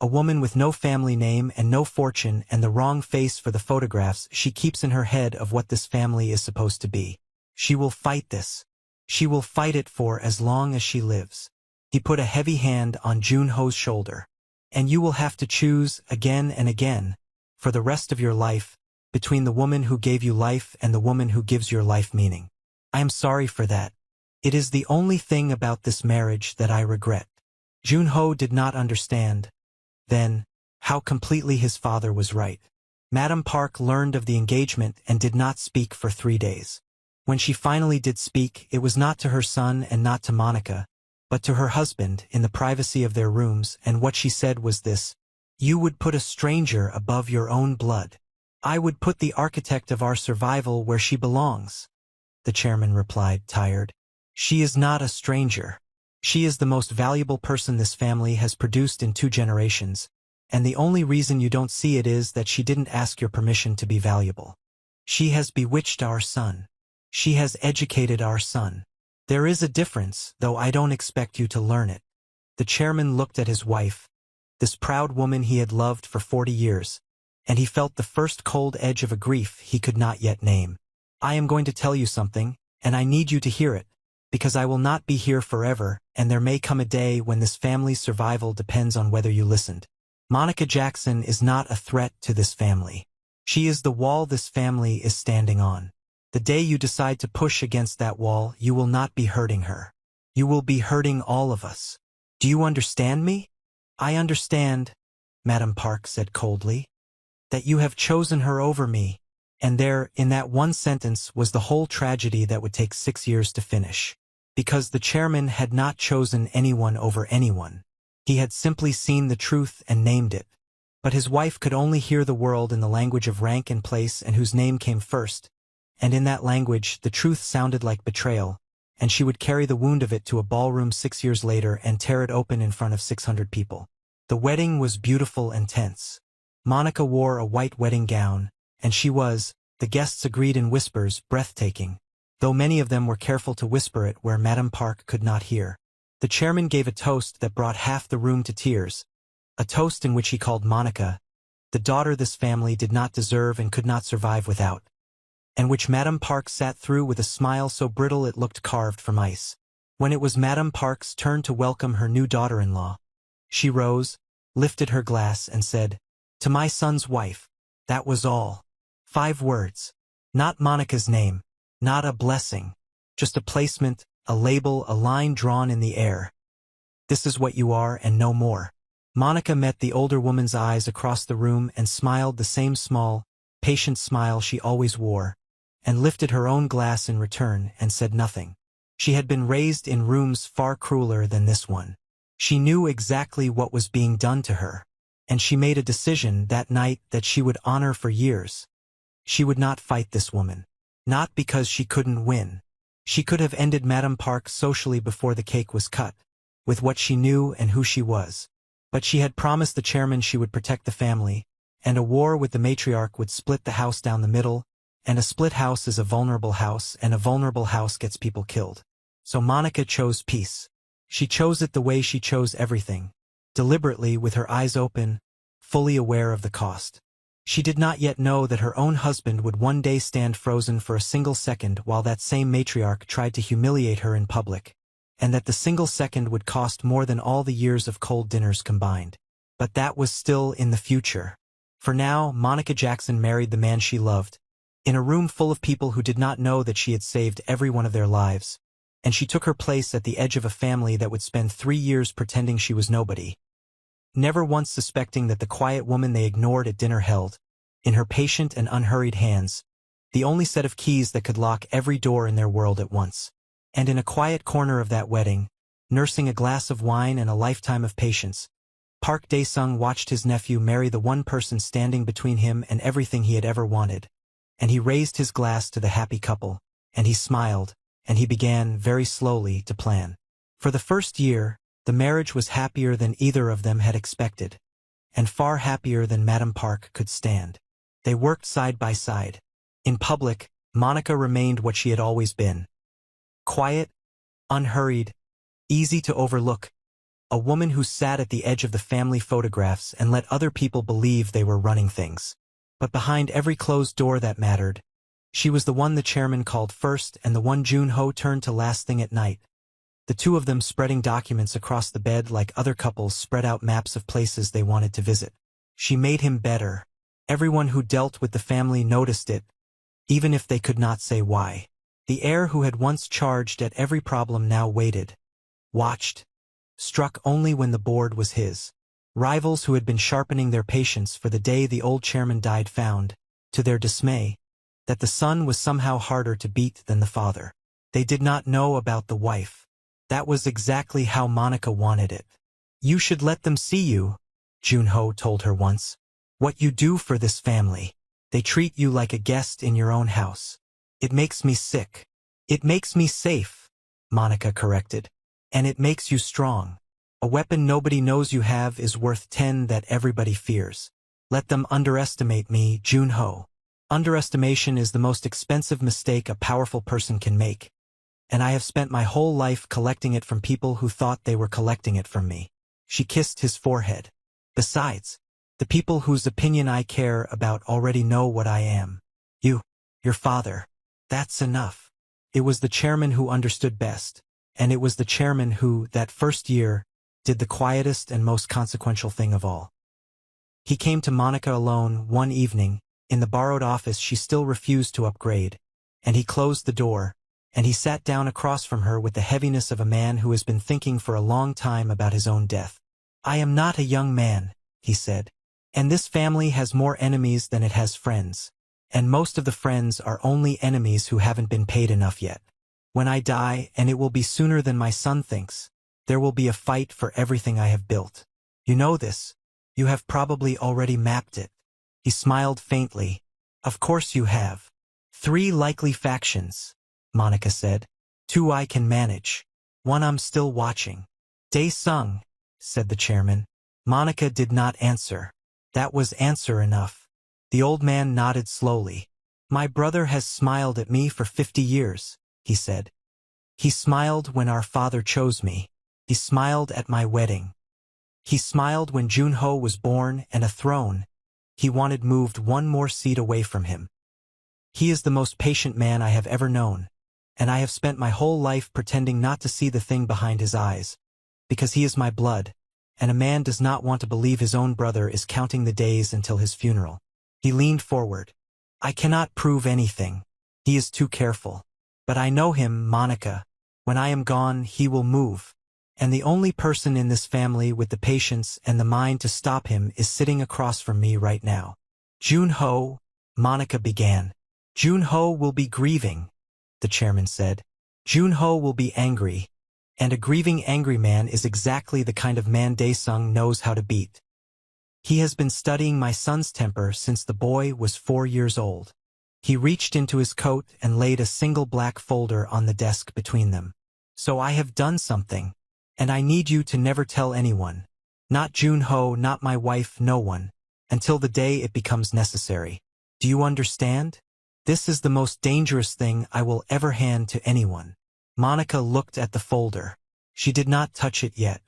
a woman with no family name and no fortune and the wrong face for the photographs she keeps in her head of what this family is supposed to be. She will fight this. She will fight it for as long as she lives." He put a heavy hand on Junho's shoulder. "And you will have to choose again and again, for the rest of your life, between the woman who gave you life and the woman who gives your life meaning. I am sorry for that. It is the only thing about this marriage that I regret." Junho did not understand, then, how completely his father was right. Madame Park learned of the engagement and did not speak for 3 days. When she finally did speak, it was not to her son and not to Monica, but to her husband in the privacy of their rooms, and what she said was this: "You would put a stranger above your own blood. I would put the architect of our survival where she belongs." The chairman replied, tired. "She is not a stranger. She is the most valuable person this family has produced in 2 generations, and the only reason you don't see it is that she didn't ask your permission to be valuable. She has bewitched our son. She has educated our son. There is a difference, though I don't expect you to learn it." The chairman looked at his wife, this proud woman he had loved for 40 years, and he felt the first cold edge of a grief he could not yet name. "I am going to tell you something, and I need you to hear it, because I will not be here forever, and there may come a day when this family's survival depends on whether you listened. Monica Jackson is not a threat to this family. She is the wall this family is standing on. The day you decide to push against that wall, you will not be hurting her. You will be hurting all of us. Do you understand me?" "I understand," Madame Park said coldly, "that you have chosen her over me." And there, in that one sentence, was the whole tragedy that would take 6 years to finish. Because the chairman had not chosen anyone over anyone. He had simply seen the truth and named it. But his wife could only hear the world in the language of rank and place and whose name came first. And in that language, the truth sounded like betrayal, and she would carry the wound of it to a ballroom 6 years later and tear it open in front of 600 people. The wedding was beautiful and tense. Monica wore a white wedding gown, and she was, the guests agreed in whispers, breathtaking, though many of them were careful to whisper it where Madame Park could not hear. The chairman gave a toast that brought half the room to tears, a toast in which he called Monica the daughter this family did not deserve and could not survive without, and which Madame Park sat through with a smile so brittle it looked carved from ice. When it was Madame Park's turn to welcome her new daughter-in-law, she rose, lifted her glass, and said, "To my son's wife." That was all. 5 words. Not Monica's name. Not a blessing. Just a placement, a label, a line drawn in the air. "This is what you are and no more." Monica met the older woman's eyes across the room and smiled the same small, patient smile she always wore, and lifted her own glass in return and said nothing. She had been raised in rooms far crueler than this one. She knew exactly what was being done to her, and she made a decision that night that she would honor for years. She would not fight this woman. Not because she couldn't win. She could have ended Madame Park socially before the cake was cut, with what she knew and who she was. But she had promised the chairman she would protect the family, and a war with the matriarch would split the house down the middle, and a split house is a vulnerable house, and a vulnerable house gets people killed. So Monica chose peace. She chose it the way she chose everything, deliberately, with her eyes open, fully aware of the cost. She did not yet know that her own husband would one day stand frozen for a single second while that same matriarch tried to humiliate her in public, and that the single second would cost more than all the years of cold dinners combined. But that was still in the future. For now, Monica Jackson married the man she loved, in a room full of people who did not know that she had saved every one of their lives, and she took her place at the edge of a family that would spend 3 years pretending she was nobody, never once suspecting that the quiet woman they ignored at dinner held, in her patient and unhurried hands, the only set of keys that could lock every door in their world at once. And in a quiet corner of that wedding, nursing a glass of wine and a lifetime of patience, Park Dae-sung watched his nephew marry the one person standing between him and everything he had ever wanted. And he raised his glass to the happy couple, and he smiled, and he began, very slowly, to plan. For the first year, the marriage was happier than either of them had expected, and far happier than Madame Park could stand. They worked side by side. In public, Monica remained what she had always been. Quiet, unhurried, easy to overlook, a woman who sat at the edge of the family photographs and let other people believe they were running things. But behind every closed door that mattered, she was the one the chairman called first and the one Jun-ho turned to last thing at night. The two of them spreading documents across the bed like other couples spread out maps of places they wanted to visit. She made him better. Everyone who dealt with the family noticed it, even if they could not say why. The heir who had once charged at every problem now waited, watched, struck only when the board was his. Rivals who had been sharpening their patience for the day the old chairman died found, to their dismay, that the son was somehow harder to beat than the father. They did not know about the wife. That was exactly how Monica wanted it. "You should let them see you," Jun-ho told her once. "What you do for this family. They treat you like a guest in your own house. It makes me sick." "It makes me safe," Monica corrected. "And it makes you strong. A weapon nobody knows you have is worth 10 that everybody fears. Let them underestimate me, Jun-ho. Underestimation is the most expensive mistake a powerful person can make. And I have spent my whole life collecting it from people who thought they were collecting it from me." She kissed his forehead. "Besides, the people whose opinion I care about already know what I am. Your father. That's enough." It was the chairman who understood best, and it was the chairman who, that first year, did the quietest and most consequential thing of all. He came to Monica alone one evening, in the borrowed office she still refused to upgrade, and he closed the door, and he sat down across from her with the heaviness of a man who has been thinking for a long time about his own death. "I am not a young man," he said, "and this family has more enemies than it has friends, and most of the friends are only enemies who haven't been paid enough yet. When I die, and it will be sooner than my son thinks, there will be a fight for everything I have built. You know this. You have probably already mapped it." He smiled faintly. "Of course you have. 3 likely factions," Monica said. "2 I can manage. 1 I'm still watching." "Dae-sung," said the chairman. Monica did not answer. That was answer enough. The old man nodded slowly. "My brother has smiled at me for 50 years, he said. "He smiled when our father chose me. He smiled at my wedding. He smiled when Jun-ho was born and a throne he wanted moved 1 more seat away from him. He is the most patient man I have ever known, and I have spent my whole life pretending not to see the thing behind his eyes, because he is my blood, and a man does not want to believe his own brother is counting the days until his funeral." He leaned forward. "I cannot prove anything. He is too careful. But I know him, Monica. When I am gone, he will move. And the only person in this family with the patience and the mind to stop him is sitting across from me right now." "Jun-ho," Monica began. "Jun-ho will be grieving," the chairman said. "Jun-ho will be angry. And a grieving angry man is exactly the kind of man Dae-sung knows how to beat. He has been studying my son's temper since the boy was 4 years old." He reached into his coat and laid a single black folder on the desk between them. "So I have done something. And I need you to never tell anyone. Not Jun-ho, not my wife, no one. Until the day it becomes necessary. Do you understand? This is the most dangerous thing I will ever hand to anyone." Monica looked at the folder. She did not touch it yet.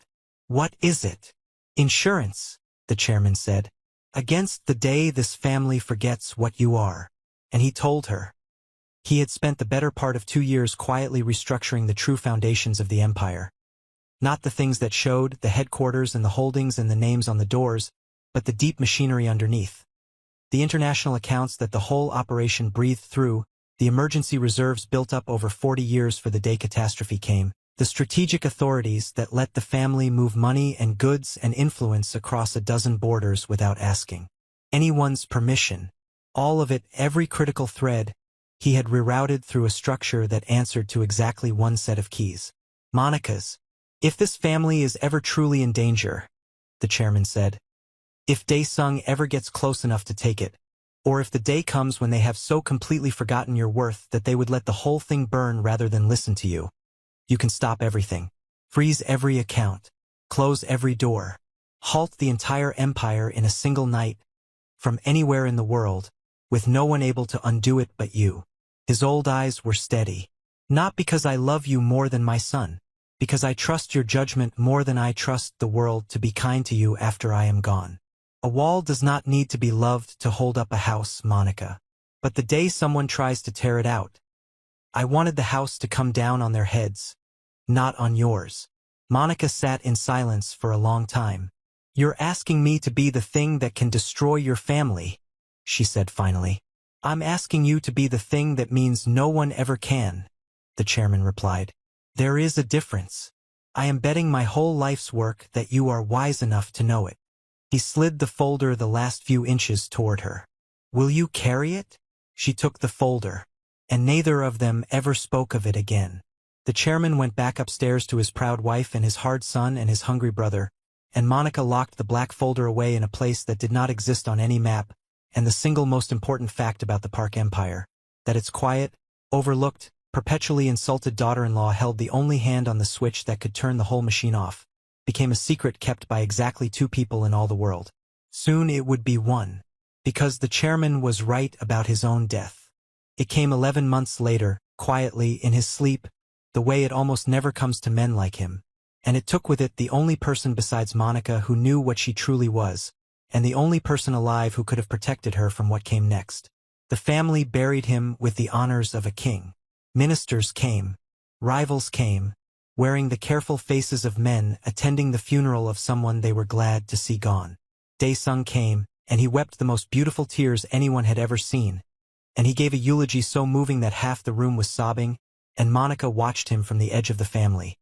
"What is it?" "Insurance," the chairman said. "Against the day this family forgets what you are." And he told her. He had spent the better part of 2 years quietly restructuring the true foundations of the empire. Not the things that showed, the headquarters and the holdings and the names on the doors, but the deep machinery underneath. The international accounts that the whole operation breathed through, the emergency reserves built up over 40 years for the day catastrophe came, the strategic authorities that let the family move money and goods and influence across a dozen borders without asking anyone's permission. All of it, every critical thread, he had rerouted through a structure that answered to exactly one set of keys. Monica's. If this family is ever truly in danger, the chairman said, if Dae-sung ever gets close enough to take it, or if the day comes when they have so completely forgotten your worth that they would let the whole thing burn rather than listen to you, you can stop everything. Freeze every account. Close every door. Halt the entire empire in a single night, from anywhere in the world, with no one able to undo it but you. His old eyes were steady. Not because I love you more than my son, because I trust your judgment more than I trust the world to be kind to you after I am gone. A wall does not need to be loved to hold up a house, Monica. But the day someone tries to tear it out, I wanted the house to come down on their heads, not on yours. Monica sat in silence for a long time. You're asking me to be the thing that can destroy your family, she said finally. I'm asking you to be the thing that means no one ever can, the chairman replied. There is a difference. I am betting my whole life's work that you are wise enough to know it. He slid the folder the last few inches toward her. Will you carry it? She took the folder, and neither of them ever spoke of it again. The chairman went back upstairs to his proud wife and his hard son and his hungry brother, and Monica locked the black folder away in a place that did not exist on any map, and the single most important fact about the Park Empire, that its quiet, overlooked, perpetually insulted daughter-in-law held the only hand on the switch that could turn the whole machine off, became a secret kept by exactly 2 people in all the world. Soon it would be 1. Because the chairman was right about his own death. It came 11 months later, quietly, in his sleep, the way it almost never comes to men like him. And it took with it the only person besides Monica who knew what she truly was, and the only person alive who could have protected her from what came next. The family buried him with the honors of a king. Ministers came. Rivals came, wearing the careful faces of men attending the funeral of someone they were glad to see gone. Dae-sung came, and he wept the most beautiful tears anyone had ever seen, and he gave a eulogy so moving that half the room was sobbing, and Monica watched him from the edge of the family.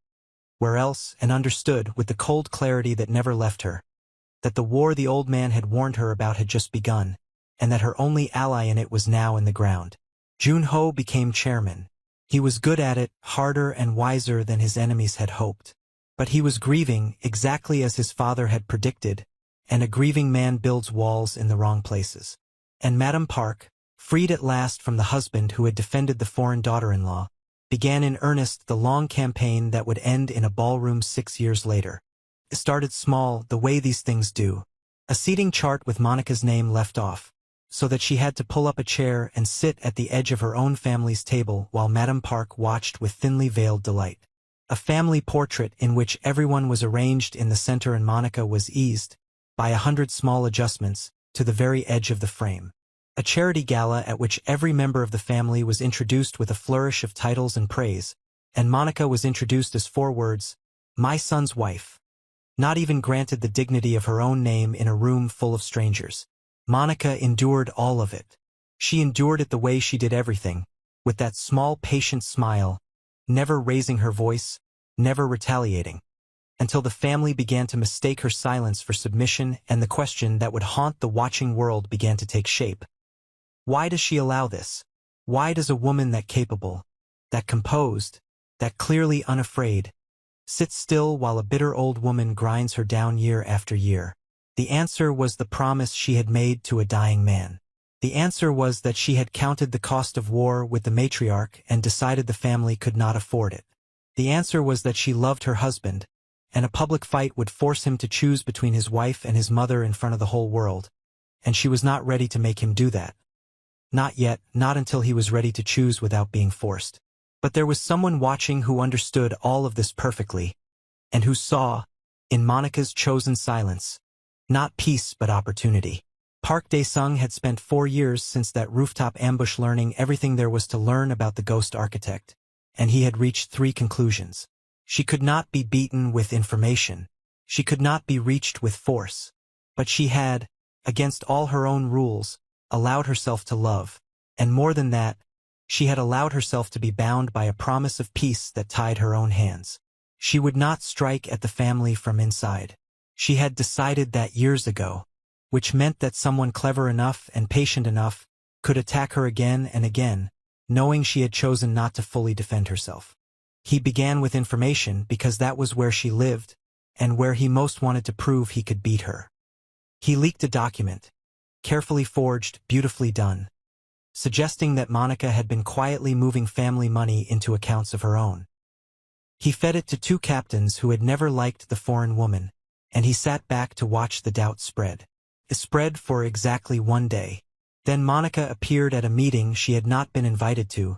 Where else, and understood, with the cold clarity that never left her, that the war the old man had warned her about had just begun, and that her only ally in it was now in the ground. Jun-ho became chairman. He was good at it, harder and wiser than his enemies had hoped. But he was grieving, exactly as his father had predicted, and a grieving man builds walls in the wrong places. And Madame Park, freed at last from the husband who had defended the foreign daughter-in-law, began in earnest the long campaign that would end in a ballroom 6 years later. It started small, the way these things do. A seating chart with Monica's name left off, so that she had to pull up a chair and sit at the edge of her own family's table while Madame Park watched with thinly veiled delight. A family portrait in which everyone was arranged in the center and Monica was eased, by 100 small adjustments, to the very edge of the frame. A charity gala at which every member of the family was introduced with a flourish of titles and praise, and Monica was introduced as 4 words, my son's wife. Not even granted the dignity of her own name in a room full of strangers. Monica endured all of it. She endured it the way she did everything, with that small patient smile, never raising her voice, never retaliating, until the family began to mistake her silence for submission and the question that would haunt the watching world began to take shape. Why does she allow this? Why does a woman that capable, that composed, that clearly unafraid, sit still while a bitter old woman grinds her down year after year? The answer was the promise she had made to a dying man. The answer was that she had counted the cost of war with the matriarch and decided the family could not afford it. The answer was that she loved her husband, and a public fight would force him to choose between his wife and his mother in front of the whole world, and she was not ready to make him do that. Not yet, not until he was ready to choose without being forced. But there was someone watching who understood all of this perfectly, and who saw, in Monica's chosen silence, not peace but opportunity. Park Dae-sung had spent 4 years since that rooftop ambush learning everything there was to learn about the ghost architect, and he had reached 3 conclusions. She could not be beaten with information. She could not be reached with force. But she had, against all her own rules, allowed herself to love, and more than that, she had allowed herself to be bound by a promise of peace that tied her own hands. She would not strike at the family from inside. She had decided that years ago, which meant that someone clever enough and patient enough could attack her again and again, knowing she had chosen not to fully defend herself. He began with information because that was where she lived, and where he most wanted to prove he could beat her. He leaked a document, carefully forged, beautifully done, suggesting that Monica had been quietly moving family money into accounts of her own. He fed it to two captains who had never liked the foreign woman, and he sat back to watch the doubt spread. It spread for exactly 1 day. Then Monica appeared at a meeting she had not been invited to,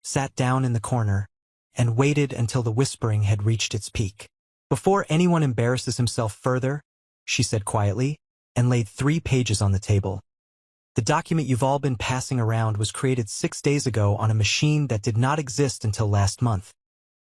sat down in the corner, and waited until the whispering had reached its peak. "Before anyone embarrasses himself further," she said quietly, and laid 3 pages on the table. "The document you've all been passing around was created 6 days ago on a machine that did not exist until last month,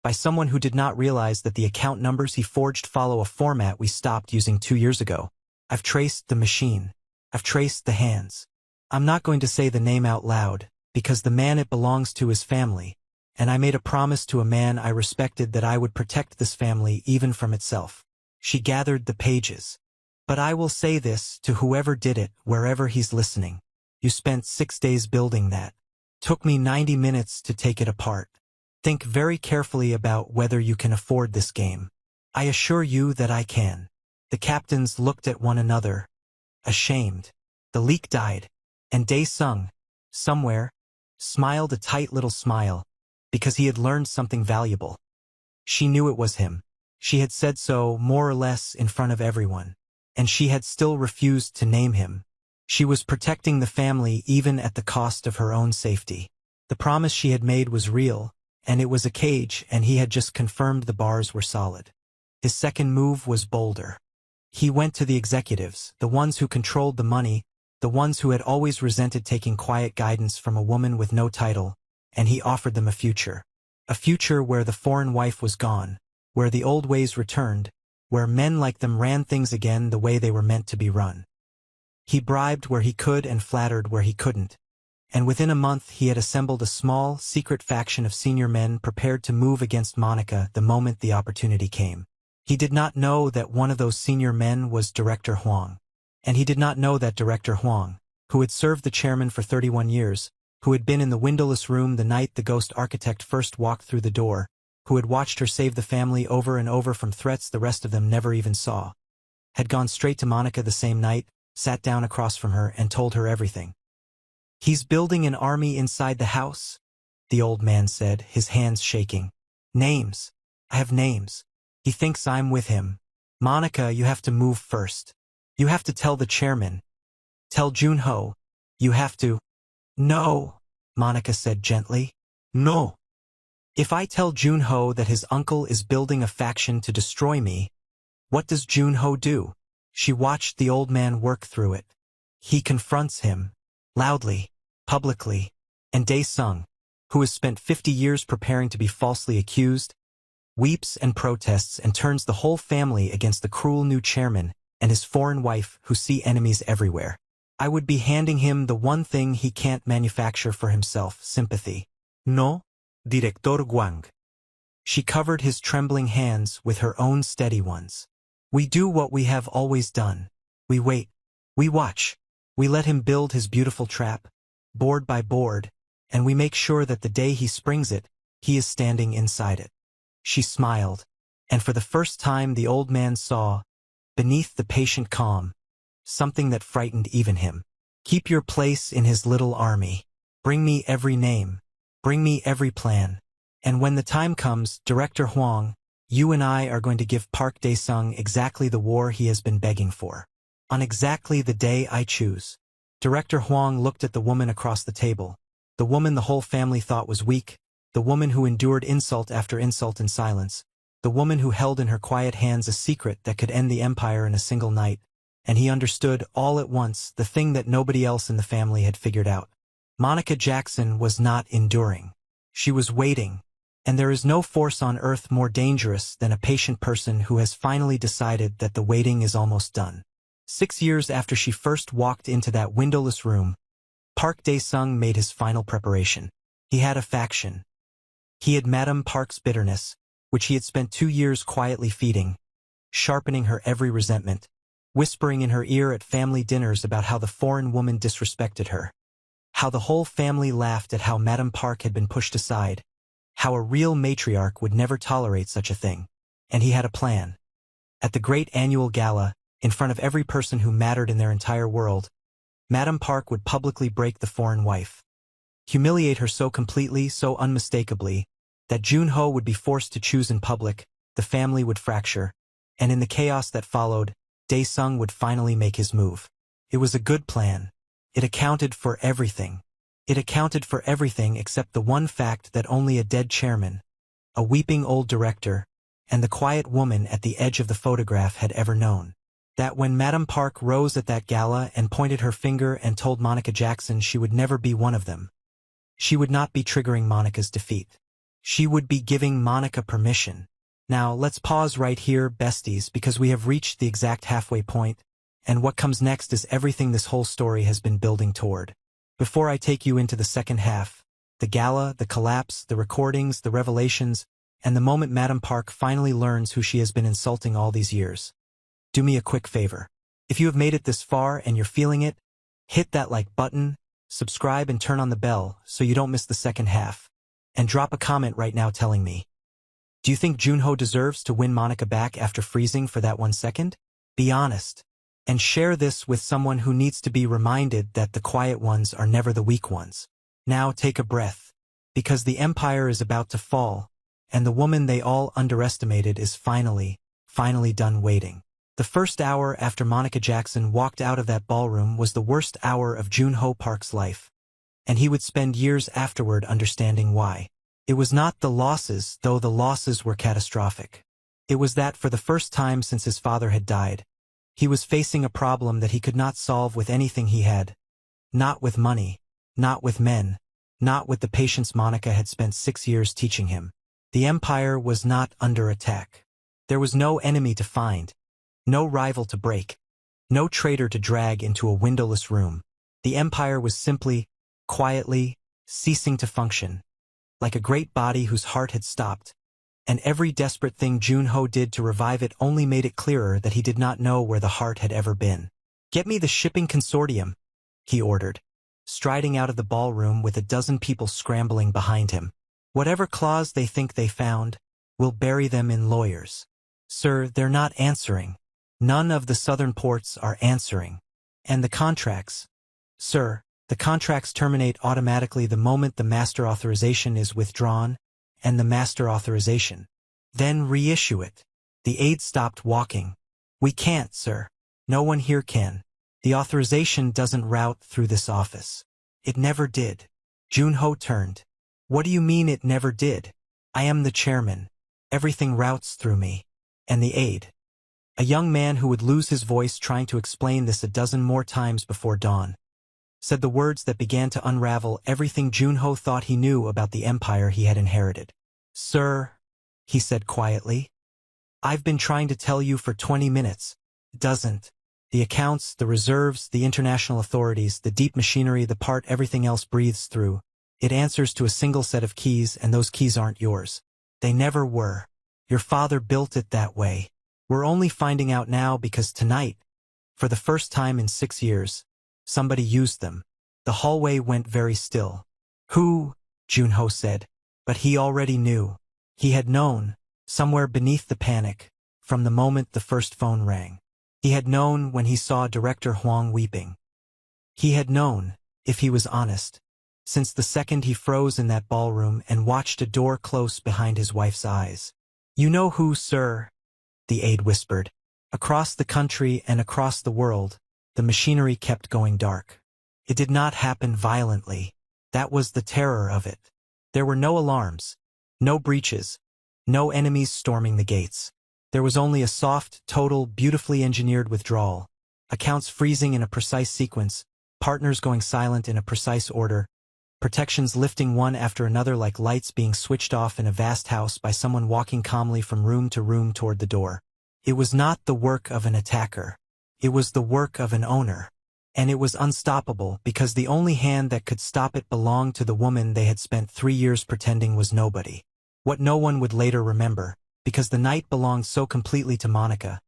by someone who did not realize that the account numbers he forged follow a format we stopped using 2 years ago. I've traced the machine. I've traced the hands. I'm not going to say the name out loud, because the man it belongs to is family, and I made a promise to a man I respected that I would protect this family even from itself." She gathered the pages. "But I will say this to whoever did it, wherever he's listening. You spent 6 days building that. Took me 90 minutes to take it apart. Think very carefully about whether you can afford this game. I assure you that I can." The captains looked at one another, ashamed. The leak died, and Dae Sung, somewhere, smiled a tight little smile, because he had learned something valuable. She knew it was him. She had said so more or less in front of everyone, and she had still refused to name him. She was protecting the family even at the cost of her own safety. The promise she had made was real, and it was a cage, and he had just confirmed the bars were solid. His second move was bolder. He went to the executives, the ones who controlled the money, the ones who had always resented taking quiet guidance from a woman with no title, and he offered them a future. A future where the foreign wife was gone, where the old ways returned, where men like them ran things again the way they were meant to be run. He bribed where he could and flattered where he couldn't, and within a month he had assembled a small, secret faction of senior men prepared to move against Monica the moment the opportunity came. He did not know that one of those senior men was Director Huang. And he did not know that Director Huang, who had served the chairman for 31 years, who had been in the windowless room the night the ghost architect first walked through the door, who had watched her save the family over and over from threats the rest of them never even saw, had gone straight to Monica the same night, sat down across from her and told her everything. "He's building an army inside the house," the old man said, his hands shaking. "Names. I have names. He thinks I'm with him. Monica, you have to move first. You have to tell the chairman. Tell Junho. You have to—" "No," Monica said gently. "No. If I tell Junho that his uncle is building a faction to destroy me, what does Junho do?" She watched the old man work through it. He confronts him, loudly, publicly, and Dae Sung, who has spent 50 years preparing to be falsely accused, weeps and protests and turns the whole family against the cruel new chairman and his foreign wife who see enemies everywhere. I would be handing him the one thing he can't manufacture for himself, sympathy. "No, Director Guang." She covered his trembling hands with her own steady ones. "We do what we have always done. We wait. We watch. We let him build his beautiful trap, board by board, and we make sure that the day he springs it, he is standing inside it." She smiled, and for the first time the old man saw, beneath the patient calm, something that frightened even him. "Keep your place in his little army. Bring me every name. Bring me every plan. And when the time comes, Director Huang, you and I are going to give Park Dae-sung exactly the war he has been begging for. On exactly the day I choose." Director Huang looked at the woman across the table, the woman the whole family thought was weak, the woman who endured insult after insult in silence, the woman who held in her quiet hands a secret that could end the empire in a single night, and he understood all at once the thing that nobody else in the family had figured out. Monica Jackson was not enduring. She was waiting, and there is no force on earth more dangerous than a patient person who has finally decided that the waiting is almost done. 6 years after she first walked into that windowless room, Park Dae-sung made his final preparation. He had a faction. He had Madame Park's bitterness, which he had spent 2 years quietly feeding, sharpening her every resentment, whispering in her ear at family dinners about how the foreign woman disrespected her, how the whole family laughed at how Madame Park had been pushed aside, how a real matriarch would never tolerate such a thing. And he had a plan. At the great annual gala, in front of every person who mattered in their entire world, Madame Park would publicly break the foreign wife, humiliate her so completely, so unmistakably, that Jun-ho would be forced to choose in public, the family would fracture, and in the chaos that followed, Dae-sung would finally make his move. It was a good plan. It accounted for everything. It accounted for everything except the one fact that only a dead chairman, a weeping old director, and the quiet woman at the edge of the photograph had ever known. That when Madame Park rose at that gala and pointed her finger and told Monica Jackson she would never be one of them, she would not be triggering Monica's defeat. She would be giving Monica permission. Now, let's pause right here, besties, because we have reached the exact halfway point, and what comes next is everything this whole story has been building toward. Before I take you into the second half, the gala, the collapse, the recordings, the revelations, and the moment Madame Park finally learns who she has been insulting all these years. Do me a quick favor. If you have made it this far and you're feeling it, hit that like button, subscribe and turn on the bell so you don't miss the second half. And drop a comment right now telling me, do you think Jun-ho deserves to win Monica back after freezing for that 1 second? Be honest. And share this with someone who needs to be reminded that the quiet ones are never the weak ones. Now take a breath. Because the empire is about to fall, and the woman they all underestimated is finally done waiting. The first hour after Monica Jackson walked out of that ballroom was the worst hour of Jun-ho Park's life. And he would spend years afterward understanding why. It was not the losses, though the losses were catastrophic. It was that for the first time since his father had died, he was facing a problem that he could not solve with anything he had. Not with money, not with men, not with the patience Monica had spent 6 years teaching him. The empire was not under attack. There was no enemy to find, no rival to break, no traitor to drag into a windowless room. The empire was simply, quietly, ceasing to function, like a great body whose heart had stopped, and every desperate thing Jun-ho did to revive it only made it clearer that he did not know where the heart had ever been. "Get me the shipping consortium," he ordered, striding out of the ballroom with a dozen people scrambling behind him. "Whatever clause they think they found, we'll bury them in lawyers." "Sir, they're not answering. None of the southern ports are answering. And the contracts?" "Sir, the contracts terminate automatically the moment the master authorization is withdrawn, and the master authorization. Then reissue it." The aide stopped walking. "We can't, sir. No one here can. The authorization doesn't route through this office. It never did." Jun-ho turned. "What do you mean it never did? I am the chairman. Everything routes through me." And the aide, a young man who would lose his voice trying to explain this a dozen more times before dawn, said the words that began to unravel everything Jun-ho thought he knew about the empire he had inherited. "Sir," he said quietly, "I've been trying to tell you for 20 minutes. Doesn't. The accounts, the reserves, the international authorities, the deep machinery, the part everything else breathes through. It answers to a single set of keys, and those keys aren't yours. They never were. Your father built it that way. We're only finding out now because tonight, for the first time in 6 years, somebody used them." The hallway went very still. "Who?" Jun-ho said. But he already knew. He had known, somewhere beneath the panic, from the moment the first phone rang. He had known when he saw Director Huang weeping. He had known, if he was honest, since the second he froze in that ballroom and watched a door close behind his wife's eyes. "You know who, sir?" the aide whispered. Across the country and across the world, the machinery kept going dark. It did not happen violently. That was the terror of it. There were no alarms, no breaches, no enemies storming the gates. There was only a soft, total, beautifully engineered withdrawal, accounts freezing in a precise sequence, partners going silent in a precise order, protections lifting one after another like lights being switched off in a vast house by someone walking calmly from room to room toward the door. It was not the work of an attacker. It was the work of an owner. And it was unstoppable because the only hand that could stop it belonged to the woman they had spent 3 years pretending was nobody. What no one would later remember, because the night belonged so completely to Monica,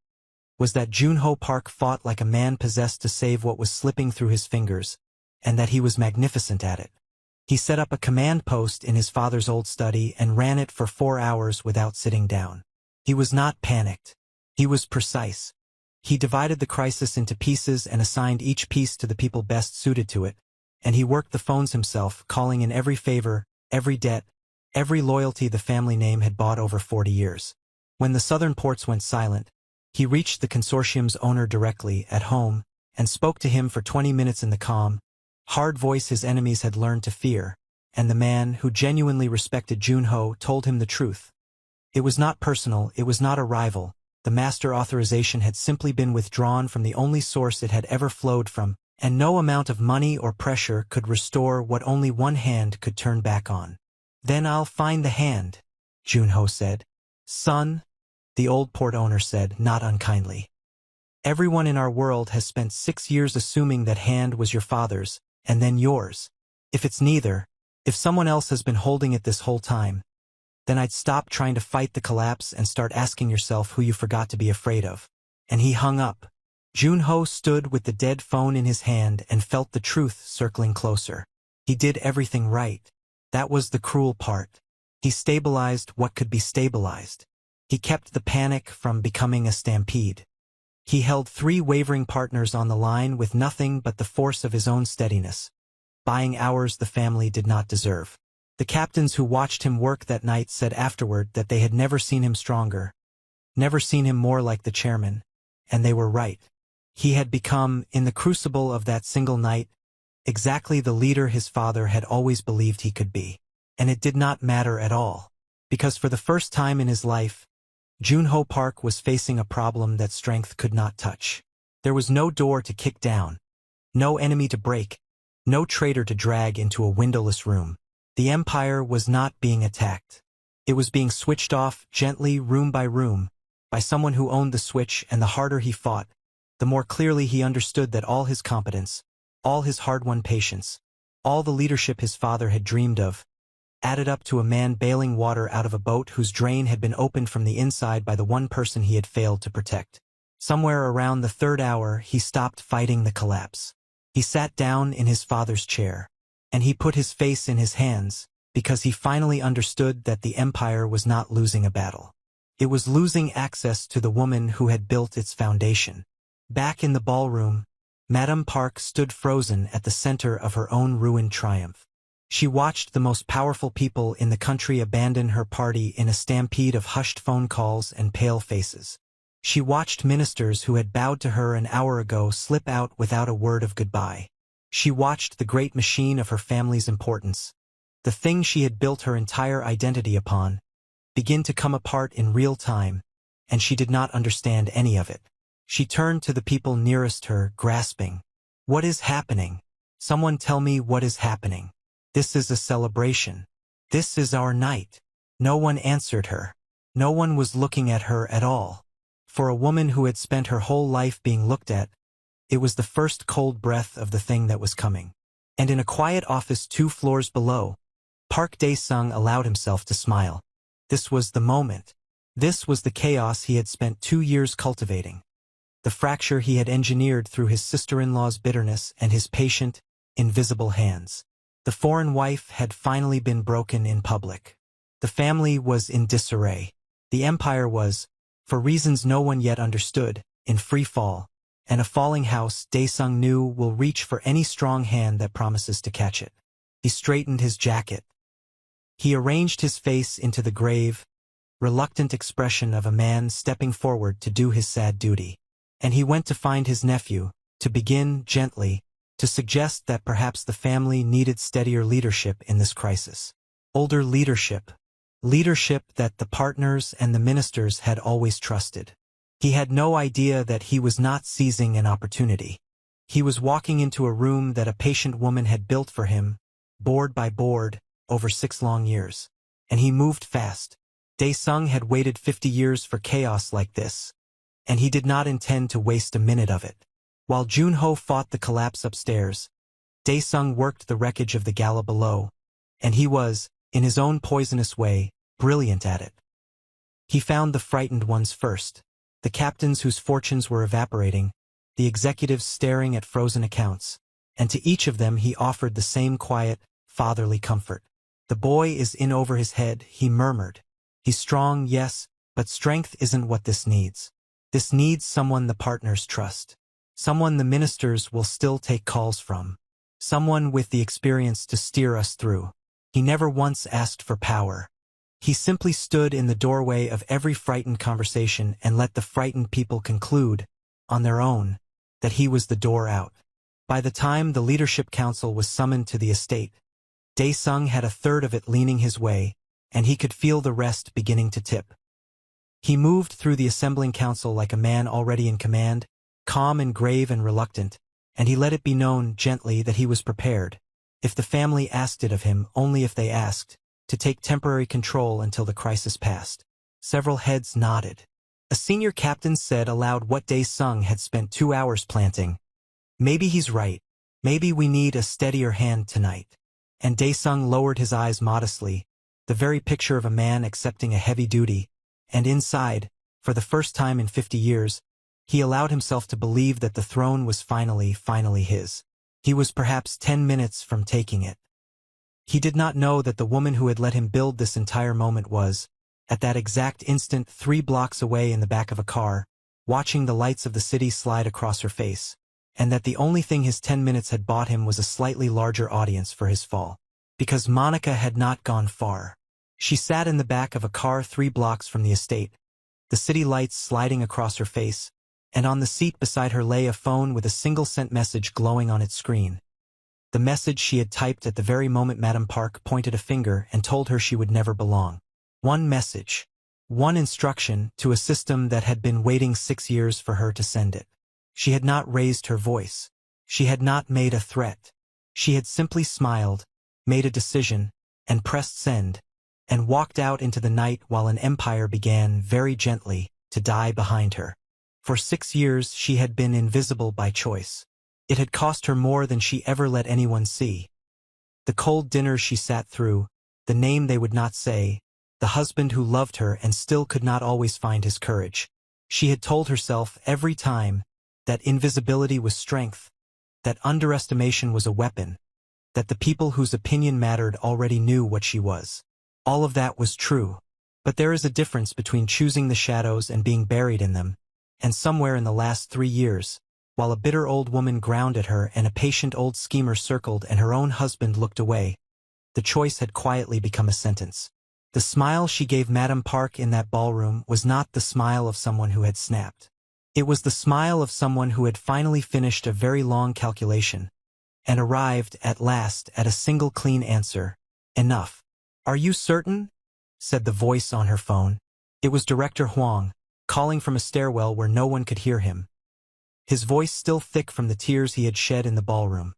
was that Junho Park fought like a man possessed to save what was slipping through his fingers, and that he was magnificent at it. He set up a command post in his father's old study and ran it for 4 hours without sitting down. He was not panicked. He was precise. He divided the crisis into pieces and assigned each piece to the people best suited to it, and he worked the phones himself, calling in every favor, every debt, every loyalty the family name had bought over 40 years. When the southern ports went silent, he reached the consortium's owner directly, at home, and spoke to him for 20 minutes in the calm, hard voice his enemies had learned to fear, and the man, who genuinely respected Junho, told him the truth. It was not personal, it was not a rival. The master authorization had simply been withdrawn from the only source it had ever flowed from, and no amount of money or pressure could restore what only one hand could turn back on. "Then I'll find the hand," Junho said. "Son," the old port owner said, not unkindly. "Everyone in our world has spent 6 years assuming that hand was your father's, and then yours. If it's neither, if someone else has been holding it this whole time, then I'd stop trying to fight the collapse and start asking yourself who you forgot to be afraid of." And he hung up. Junho stood with the dead phone in his hand and felt the truth circling closer. He did everything right. That was the cruel part. He stabilized what could be stabilized. He kept the panic from becoming a stampede. He held 3 wavering partners on the line with nothing but the force of his own steadiness, buying hours the family did not deserve. The captains who watched him work that night said afterward that they had never seen him stronger, never seen him more like the chairman, and they were right. He had become, in the crucible of that single night, exactly the leader his father had always believed he could be. And it did not matter at all, because for the first time in his life, Junho Park was facing a problem that strength could not touch. There was no door to kick down, no enemy to break, no traitor to drag into a windowless room. The empire was not being attacked. It was being switched off gently, room by room, by someone who owned the switch, and the harder he fought, the more clearly he understood that all his competence, all his hard-won patience, all the leadership his father had dreamed of, added up to a man bailing water out of a boat whose drain had been opened from the inside by the one person he had failed to protect. Somewhere around the 3rd hour, he stopped fighting the collapse. He sat down in his father's chair, and he put his face in his hands, because he finally understood that the empire was not losing a battle. It was losing access to the woman who had built its foundation. Back in the ballroom, Madame Park stood frozen at the center of her own ruined triumph. She watched the most powerful people in the country abandon her party in a stampede of hushed phone calls and pale faces. She watched ministers who had bowed to her an hour ago slip out without a word of goodbye. She watched the great machine of her family's importance, the thing she had built her entire identity upon, begin to come apart in real time, and she did not understand any of it. She turned to the people nearest her, grasping, "What is happening? Someone tell me what is happening. This is a celebration. This is our night." No one answered her. No one was looking at her at all. For a woman who had spent her whole life being looked at, it was the first cold breath of the thing that was coming. And in a quiet office 2 floors below, Park Dae-sung allowed himself to smile. This was the moment. This was the chaos he had spent 2 years cultivating. The fracture he had engineered through his sister-in-law's bitterness and his patient, invisible hands. The foreign wife had finally been broken in public. The family was in disarray. The empire was, for reasons no one yet understood, in free fall, and a falling house, Dae-sung knew, will reach for any strong hand that promises to catch it. He straightened his jacket. He arranged his face into the grave, reluctant expression of a man stepping forward to do his sad duty. And he went to find his nephew, to begin, gently, to suggest that perhaps the family needed steadier leadership in this crisis. Older leadership. Leadership that the partners and the ministers had always trusted. He had no idea that he was not seizing an opportunity. He was walking into a room that a patient woman had built for him, board by board, over 6 long years. And he moved fast. Dae-sung had waited 50 years for chaos like this, and he did not intend to waste a minute of it. While Junho fought the collapse upstairs, Daesung worked the wreckage of the gala below, and he was, in his own poisonous way, brilliant at it. He found the frightened ones first, the captains whose fortunes were evaporating, the executives staring at frozen accounts, and to each of them he offered the same quiet, fatherly comfort. "The boy is in over his head," he murmured. "He's strong, yes, but strength isn't what this needs. This needs someone the partners trust. Someone the ministers will still take calls from. Someone with the experience to steer us through." He never once asked for power. He simply stood in the doorway of every frightened conversation and let the frightened people conclude, on their own, that he was the door out. By the time the leadership council was summoned to the estate, Daesung had a third of it leaning his way, and he could feel the rest beginning to tip. He moved through the assembling council like a man already in command, calm and grave and reluctant, and he let it be known gently that he was prepared, if the family asked it of him, only if they asked, to take temporary control until the crisis passed. Several heads nodded. A senior captain said aloud what Daesung had spent 2 hours planting. "Maybe he's right. Maybe we need a steadier hand tonight." And Daesung lowered his eyes modestly, the very picture of a man accepting a heavy duty, and inside, for the first time in 50 years, he allowed himself to believe that the throne was finally his. He was perhaps 10 minutes from taking it. He did not know that the woman who had let him build this entire moment was, at that exact instant 3 blocks away in the back of a car, watching the lights of the city slide across her face, and that the only thing his 10 minutes had bought him was a slightly larger audience for his fall. Because Monica had not gone far. She sat in the back of a car 3 blocks from the estate, the city lights sliding across her face, and on the seat beside her lay a phone with a single-cent message glowing on its screen. The message she had typed at the very moment Madame Park pointed a finger and told her she would never belong. One message. One instruction to a system that had been waiting 6 years for her to send it. She had not raised her voice. She had not made a threat. She had simply smiled, made a decision, and pressed send, and walked out into the night while an empire began, very gently, to die behind her. For 6 years she had been invisible by choice. It had cost her more than she ever let anyone see. The cold dinners she sat through, the name they would not say, the husband who loved her and still could not always find his courage. She had told herself every time that invisibility was strength, that underestimation was a weapon, that the people whose opinion mattered already knew what she was. All of that was true. But there is a difference between choosing the shadows and being buried in them, and somewhere in the last 3 years, while a bitter old woman ground at her and a patient old schemer circled and her own husband looked away, the choice had quietly become a sentence. The smile she gave Madame Park in that ballroom was not the smile of someone who had snapped. It was the smile of someone who had finally finished a very long calculation, and arrived, at last, at a single clean answer. "Enough." "Are you certain?" said the voice on her phone. It was Director Huang, calling from a stairwell where no one could hear him. His voice still thick from the tears he had shed in the ballroom.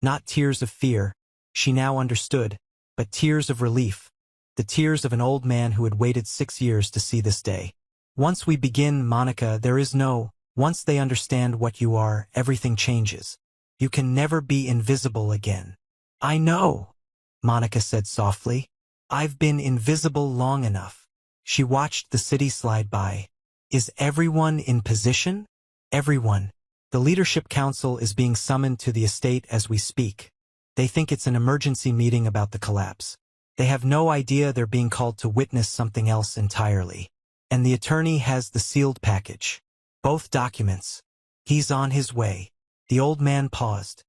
Not tears of fear, she now understood, but tears of relief. The tears of an old man who had waited 6 years to see this day. "Once we begin, Monica, there is no, once they understand what you are, everything changes. You can never be invisible again." "I know," Monica said softly. "I've been invisible long enough." She watched the city slide by. "Is everyone in position?" "Everyone. The Leadership Council is being summoned to the estate as we speak. They think it's an emergency meeting about the collapse. They have no idea they're being called to witness something else entirely. And the attorney has the sealed package. Both documents. He's on his way." The old man paused.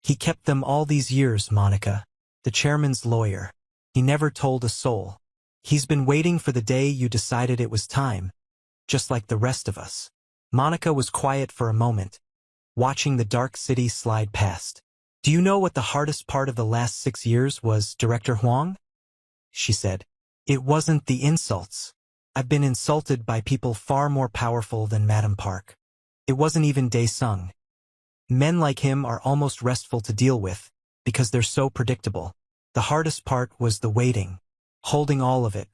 "He kept them all these years, Monica. The chairman's lawyer. He never told a soul. He's been waiting for the day you decided it was time. Just like the rest of us." Monica was quiet for a moment, watching the dark city slide past. "Do you know what the hardest part of the last 6 years was, Director Huang?" she said. "It wasn't the insults. I've been insulted by people far more powerful than Madame Park. It wasn't even Daesung. Men like him are almost restful to deal with, because they're so predictable. The hardest part was the waiting, holding all of it.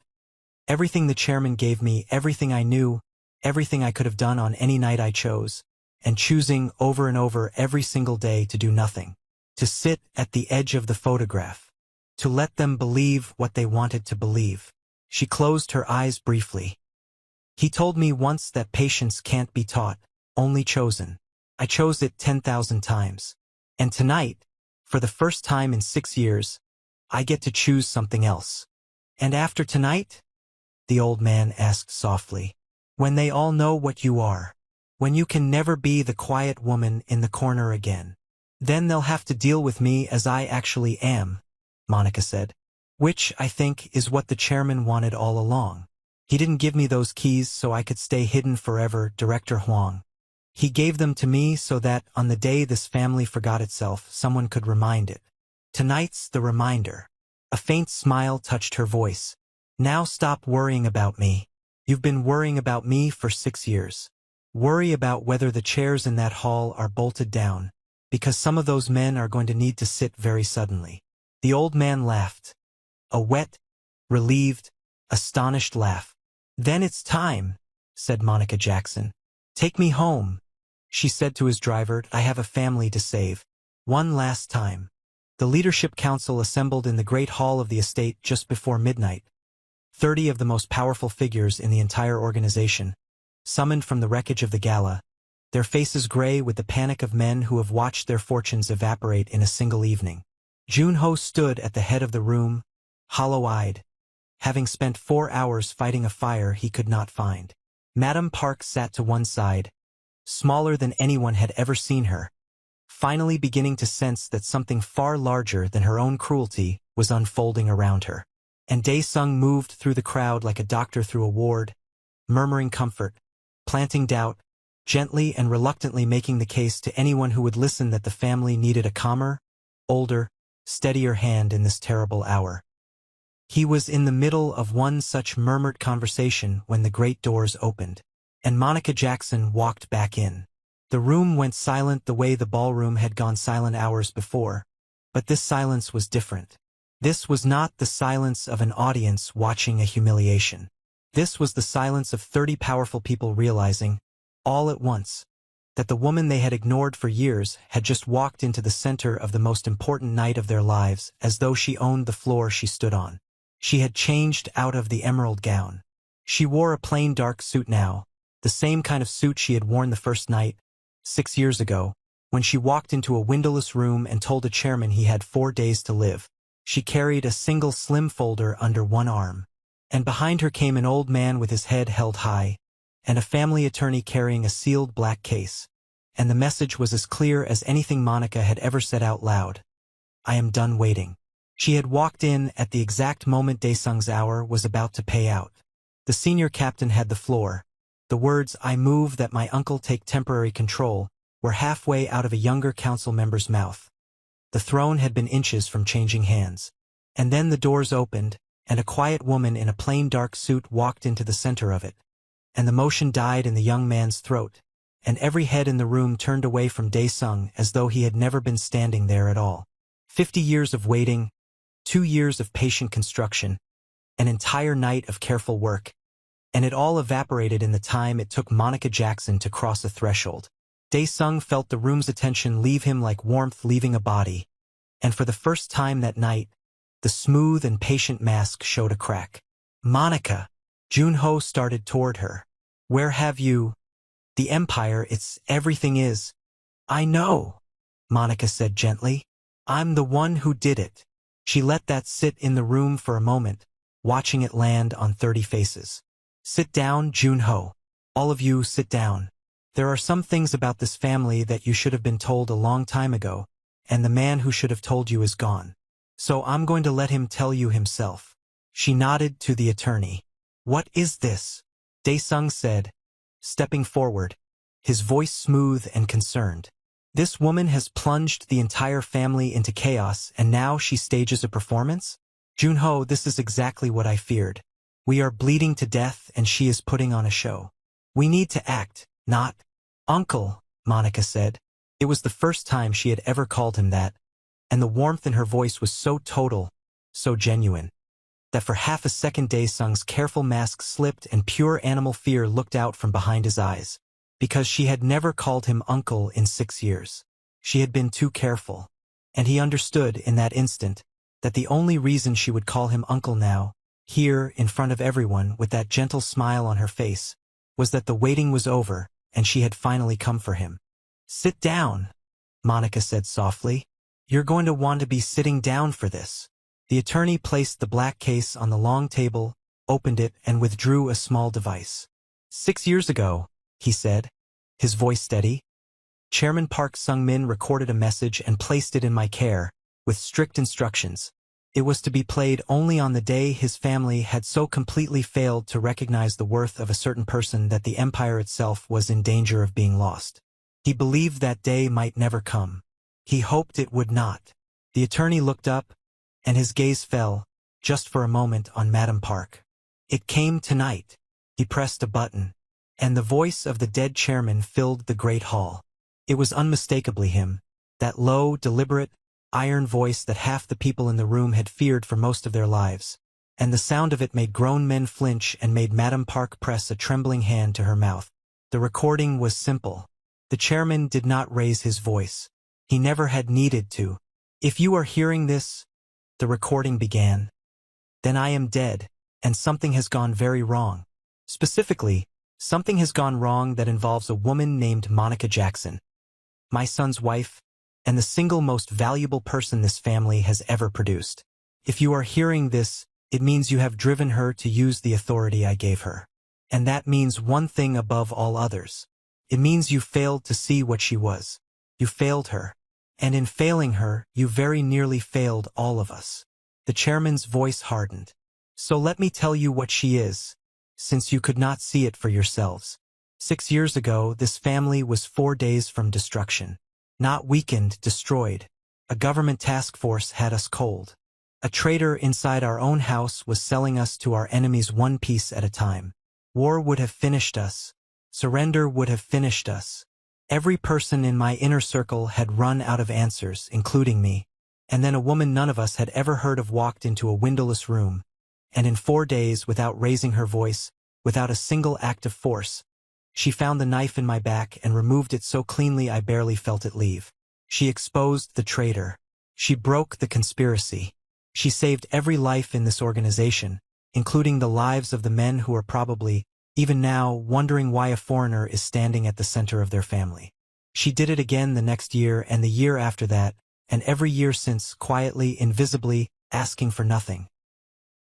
Everything the chairman gave me, everything I knew, everything I could have done on any night I chose, and choosing over and over every single day to do nothing. To sit at the edge of the photograph. To let them believe what they wanted to believe. She closed her eyes briefly. He told me once that patience can't be taught, only chosen. I chose it 10,000 times. And tonight, for the first time in 6 years, I get to choose something else. And after tonight? The old man asked softly. When they all know what you are. When you can never be the quiet woman in the corner again. Then they'll have to deal with me as I actually am, Monica said. Which, I think, is what the chairman wanted all along. He didn't give me those keys so I could stay hidden forever, Director Huang. He gave them to me so that, on the day this family forgot itself, someone could remind it. Tonight's the reminder. A faint smile touched her voice. Now stop worrying about me. You've been worrying about me for 6 years. Worry about whether the chairs in that hall are bolted down, because some of those men are going to need to sit very suddenly. The old man laughed. A wet, relieved, astonished laugh. Then it's time, said Monica Jackson. Take me home, she said to his driver. I have a family to save. One last time. The leadership council assembled in the great hall of the estate just before midnight. 30 of the most powerful figures in the entire organization, summoned from the wreckage of the gala, their faces gray with the panic of men who have watched their fortunes evaporate in a single evening. Junho stood at the head of the room, hollow-eyed, having spent 4 hours fighting a fire he could not find. Madame Park sat to one side, smaller than anyone had ever seen her, finally beginning to sense that something far larger than her own cruelty was unfolding around her. And Dae-sung moved through the crowd like a doctor through a ward, murmuring comfort, planting doubt, gently and reluctantly making the case to anyone who would listen that the family needed a calmer, older, steadier hand in this terrible hour. He was in the middle of one such murmured conversation when the great doors opened, and Monica Jackson walked back in. The room went silent the way the ballroom had gone silent hours before, but this silence was different. This was not the silence of an audience watching a humiliation. This was the silence of 30 powerful people realizing, all at once, that the woman they had ignored for years had just walked into the center of the most important night of their lives as though she owned the floor she stood on. She had changed out of the emerald gown. She wore a plain dark suit now, the same kind of suit she had worn the first night, 6 years ago, when she walked into a windowless room and told a chairman he had 4 days to live. She carried a single slim folder under one arm, and behind her came an old man with his head held high, and a family attorney carrying a sealed black case. And the message was as clear as anything Monica had ever said out loud. I am done waiting. She had walked in at the exact moment Dae-sung's hour was about to pay out. The senior captain had the floor. The words, I move that my uncle take temporary control, were halfway out of a younger council member's mouth. The throne had been inches from changing hands. And then the doors opened, and a quiet woman in a plain dark suit walked into the center of it. And the motion died in the young man's throat, and every head in the room turned away from Dae-sung as though he had never been standing there at all. 50 years of waiting, 2 years of patient construction, an entire night of careful work, and it all evaporated in the time it took Monica Jackson to cross a threshold. Dae-sung felt the room's attention leave him like warmth leaving a body, and for the first time that night, the smooth and patient mask showed a crack. Monica! Junho started toward her. Where have you? The Empire, it's everything is. I know, Monica said gently. I'm the one who did it. She let that sit in the room for a moment, watching it land on 30 faces. Sit down, Junho. All of you sit down. There are some things about this family that you should have been told a long time ago, and the man who should have told you is gone. So I'm going to let him tell you himself. She nodded to the attorney. What is this? Dae-sung said, stepping forward, his voice smooth and concerned. This woman has plunged the entire family into chaos and now she stages a performance? Junho, this is exactly what I feared. We are bleeding to death and she is putting on a show. We need to act, not uncle, Monica said. It was the first time she had ever called him that, and the warmth in her voice was so total, so genuine, that for half a second Dae-sung's careful mask slipped and pure animal fear looked out from behind his eyes. because she had never called him uncle in 6 years. She had been too careful. And he understood in that instant that the only reason she would call him uncle now, here in front of everyone with that gentle smile on her face, was that the waiting was over and she had finally come for him. "Sit down," Monica said softly. "You're going to want to be sitting down for this." The attorney placed the black case on the long table, opened it, and withdrew a small device. "6 years ago," he said, his voice steady, "Chairman Park Sung-min recorded a message and placed it in my care, with strict instructions. It was to be played only on the day his family had so completely failed to recognize the worth of a certain person that the empire itself was in danger of being lost. He believed that day might never come. He hoped it would not." The attorney looked up, and his gaze fell, just for a moment, on Madam Park. "It came tonight." He pressed a button, and the voice of the dead chairman filled the great hall. It was unmistakably him, that low, deliberate, iron voice that half the people in the room had feared for most of their lives, and the sound of it made grown men flinch and made Madam Park press a trembling hand to her mouth. The recording was simple. The chairman did not raise his voice. He never had needed to. "If you are hearing this," the recording began, "then I am dead, and something has gone very wrong. Specifically, something has gone wrong that involves a woman named Monica Jackson, my son's wife, and the single most valuable person this family has ever produced. If you are hearing this, it means you have driven her to use the authority I gave her. And that means one thing above all others. It means you failed to see what she was. You failed her. And in failing her, you very nearly failed all of us." The chairman's voice hardened. "So let me tell you what she is, since you could not see it for yourselves. 6 years ago, this family was 4 days from destruction. Not weakened, destroyed. A government task force had us cold. A traitor inside our own house was selling us to our enemies one piece at a time. War would have finished us. Surrender would have finished us. Every person in my inner circle had run out of answers, including me. And then a woman none of us had ever heard of walked into a windowless room, and in 4 days, without raising her voice, without a single act of force, she found the knife in my back and removed it so cleanly I barely felt it leave. She exposed the traitor. She broke the conspiracy. She saved every life in this organization, including the lives of the men who are probably, even now, wondering why a foreigner is standing at the center of their family. She did it again the next year and the year after that, and every year since, quietly, invisibly, asking for nothing.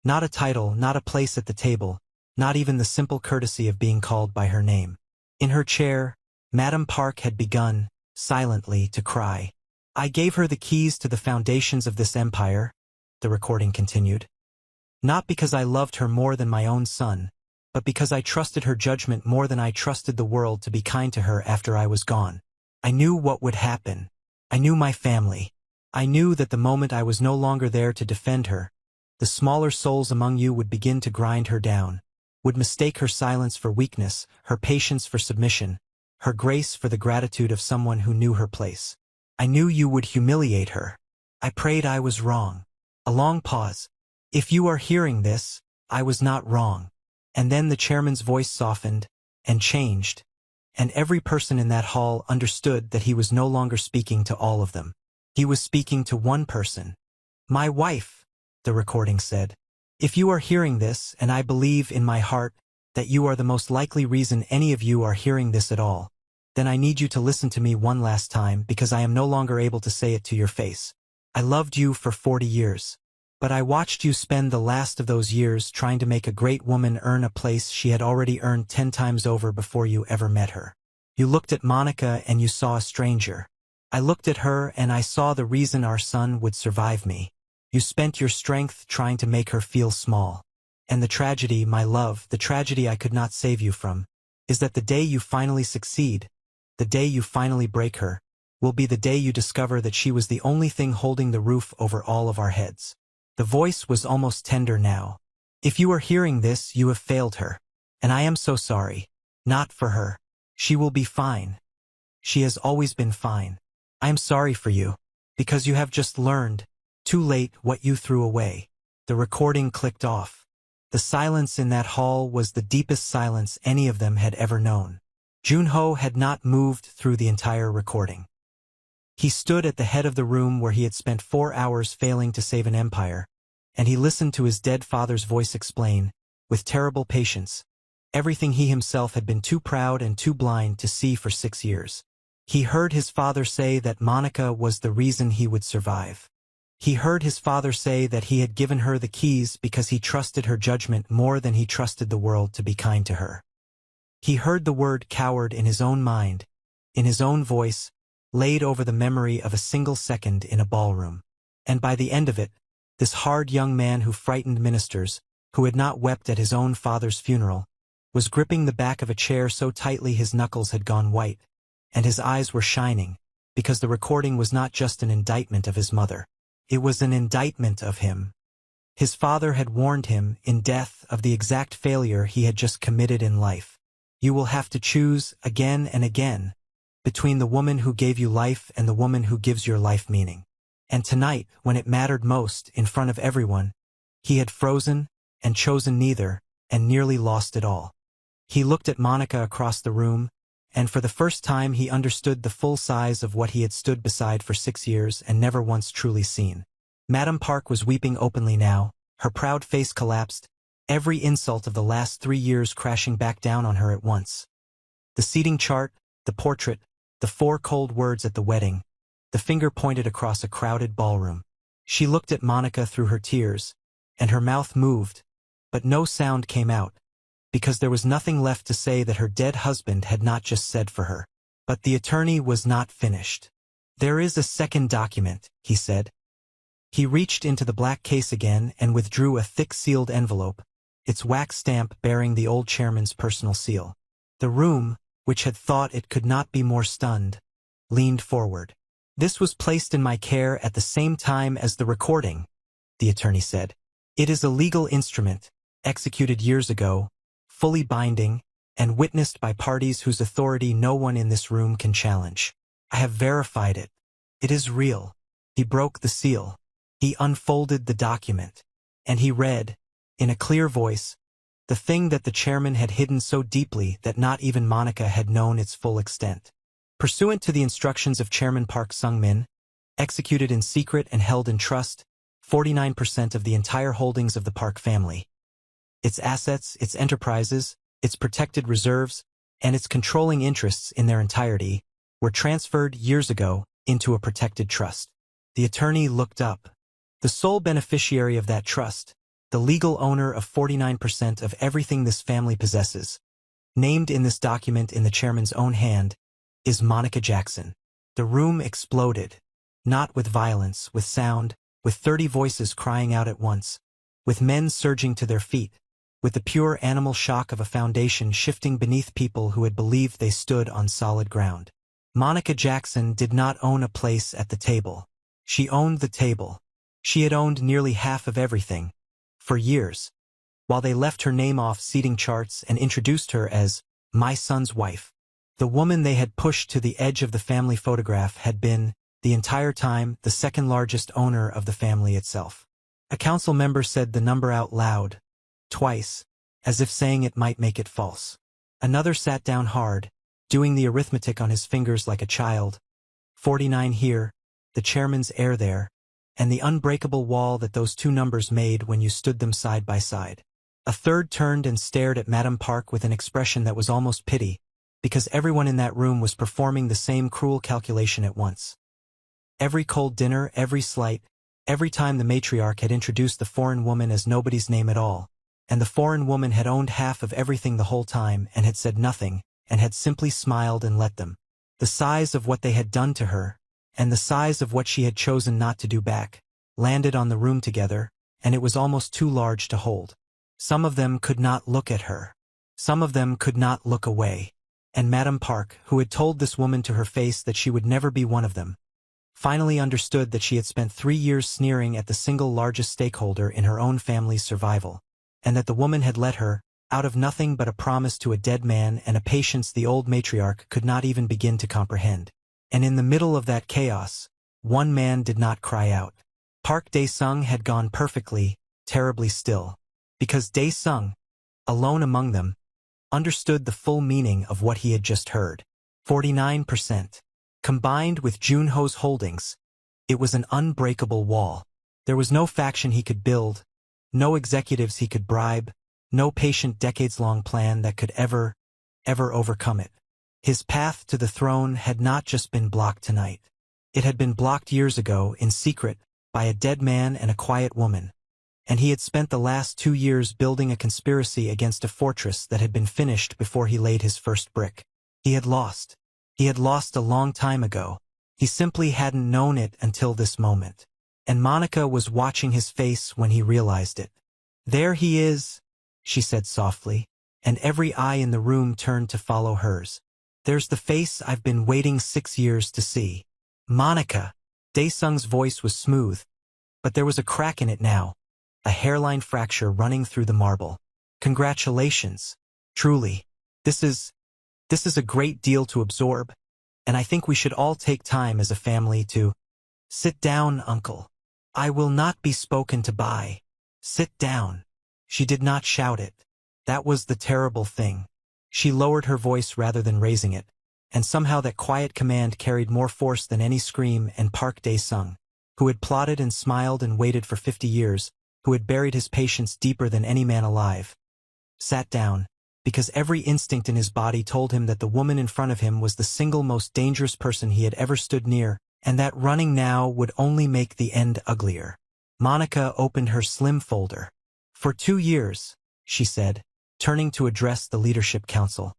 Not a title, not a place at the table, not even the simple courtesy of being called by her name. In her chair, Madam Park had begun, silently, to cry. "I gave her the keys to the foundations of this empire," the recording continued. "Not because I loved her more than my own son, but because I trusted her judgment more than I trusted the world to be kind to her after I was gone. I knew what would happen. I knew my family. I knew that the moment I was no longer there to defend her, the smaller souls among you would begin to grind her down, would mistake her silence for weakness, her patience for submission, her grace for the gratitude of someone who knew her place. I knew you would humiliate her. I prayed I was wrong." A long pause. "If you are hearing this, I was not wrong." And then the chairman's voice softened and changed, and every person in that hall understood that he was no longer speaking to all of them. He was speaking to one person. "My wife," the recording said. "If you are hearing this, and I believe in my heart that you are the most likely reason any of you are hearing this at all, then I need you to listen to me one last time because I am no longer able to say it to your face. I loved you for 40 years. But I watched you spend the last of those years trying to make a great woman earn a place she had already earned 10 times over before you ever met her. You looked at Monica and you saw a stranger. I looked at her and I saw the reason our son would survive me. You spent your strength trying to make her feel small. And the tragedy, my love, the tragedy I could not save you from, is that the day you finally succeed, the day you finally break her, will be the day you discover that she was the only thing holding the roof over all of our heads." The voice was almost tender now. "If you are hearing this, you have failed her. And I am so sorry. Not for her. She will be fine. She has always been fine. I am sorry for you, because you have just learned, too late, what you threw away." The recording clicked off. The silence in that hall was the deepest silence any of them had ever known. Junho had not moved through the entire recording. He stood at the head of the room where he had spent 4 hours failing to save an empire, and he listened to his dead father's voice explain, with terrible patience, everything he himself had been too proud and too blind to see for 6 years. He heard his father say that Monica was the reason he would survive. He heard his father say that he had given her the keys because he trusted her judgment more than he trusted the world to be kind to her. He heard the word coward in his own mind, in his own voice, laid over the memory of a single second in a ballroom. And by the end of it, this hard young man who frightened ministers, who had not wept at his own father's funeral, was gripping the back of a chair so tightly his knuckles had gone white, and his eyes were shining, because the recording was not just an indictment of his mother. It was an indictment of him. His father had warned him, in death, of the exact failure he had just committed in life. You will have to choose, again and again, between the woman who gave you life and the woman who gives your life meaning. And tonight, when it mattered most, in front of everyone, he had frozen, and chosen neither, and nearly lost it all. He looked at Monica across the room, and for the first time he understood the full size of what he had stood beside for 6 years and never once truly seen. Madame Park was weeping openly now, her proud face collapsed, every insult of the last 3 years crashing back down on her at once. The seating chart, the portrait, the 4 cold words at the wedding, the finger pointed across a crowded ballroom. She looked at Monica through her tears, and her mouth moved, but no sound came out, because there was nothing left to say that her dead husband had not just said for her. But the attorney was not finished. There is a second document, he said. He reached into the black case again and withdrew a thick sealed envelope, its wax stamp bearing the old chairman's personal seal. The room, which had thought it could not be more stunned, leaned forward. This was placed in my care at the same time as the recording, the attorney said. It is a legal instrument, executed years ago, fully binding, and witnessed by parties whose authority no one in this room can challenge. I have verified it. It is real. He broke the seal. He unfolded the document. And he read, in a clear voice, the thing that the chairman had hidden so deeply that not even Monica had known its full extent. Pursuant to the instructions of Chairman Park Sung-min, executed in secret and held in trust, 49% of the entire holdings of the Park family, its assets, its enterprises, its protected reserves, and its controlling interests in their entirety, were transferred years ago into a protected trust. The attorney looked up. The sole beneficiary of that trust, the legal owner of 49% of everything this family possesses, named in this document in the chairman's own hand, is Monica Jackson. The room exploded, not with violence, with sound, with 30 voices crying out at once, with men surging to their feet, with the pure animal shock of a foundation shifting beneath people who had believed they stood on solid ground. Monica Jackson did not own a place at the table. She owned the table. She had owned nearly half of everything, for years, while they left her name off seating charts and introduced her as my son's wife. The woman they had pushed to the edge of the family photograph had been, the entire time, the second largest owner of the family itself. A council member said the number out loud, twice, as if saying it might make it false. Another sat down hard, doing the arithmetic on his fingers like a child. 49 here, the chairman's heir there, and the unbreakable wall that those 2 numbers made when you stood them side by side. A third turned and stared at Madame Park with an expression that was almost pity, because everyone in that room was performing the same cruel calculation at once. Every cold dinner, every slight, every time the matriarch had introduced the foreign woman as nobody's name at all, and the foreign woman had owned half of everything the whole time and had said nothing, and had simply smiled and let them. The size of what they had done to her, and the size of what she had chosen not to do back, landed on the room together, and it was almost too large to hold. Some of them could not look at her. Some of them could not look away. And Madame Park, who had told this woman to her face that she would never be one of them, finally understood that she had spent 3 years sneering at the single largest stakeholder in her own family's survival, and that the woman had let her, out of nothing but a promise to a dead man and a patience the old matriarch could not even begin to comprehend. And in the middle of that chaos, one man did not cry out. Park Dae-sung had gone perfectly, terribly still, because Dae-sung, alone among them, understood the full meaning of what he had just heard. 49%. Combined with Junho's holdings, it was an unbreakable wall. There was no faction he could build, no executives he could bribe, no patient decades-long plan that could ever overcome it. His path to the throne had not just been blocked tonight. It had been blocked years ago, in secret, by a dead man and a quiet woman. And he had spent the last 2 years building a conspiracy against a fortress that had been finished before he laid his first brick. He had lost. He had lost a long time ago. He simply hadn't known it until this moment. And Monica was watching his face when he realized it. "There he is," she said softly, and every eye in the room turned to follow hers. "There's the face I've been waiting 6 years to see." "Monica!" Daesung's voice was smooth, but there was a crack in it now, a hairline fracture running through the marble. "Congratulations. Truly. This is a great deal to absorb, and I think we should all take time as a family to—" "Sit down, uncle. I will not be spoken to by. Sit down." She did not shout it. That was the terrible thing. She lowered her voice rather than raising it, and somehow that quiet command carried more force than any scream. And Park Daesung, who had plotted and smiled and waited for 50 years, who had buried his patience deeper than any man alive, sat down, because every instinct in his body told him that the woman in front of him was the single most dangerous person he had ever stood near, and that running now would only make the end uglier. Monica opened her slim folder. "For 2 years," she said, turning to address the Leadership Council,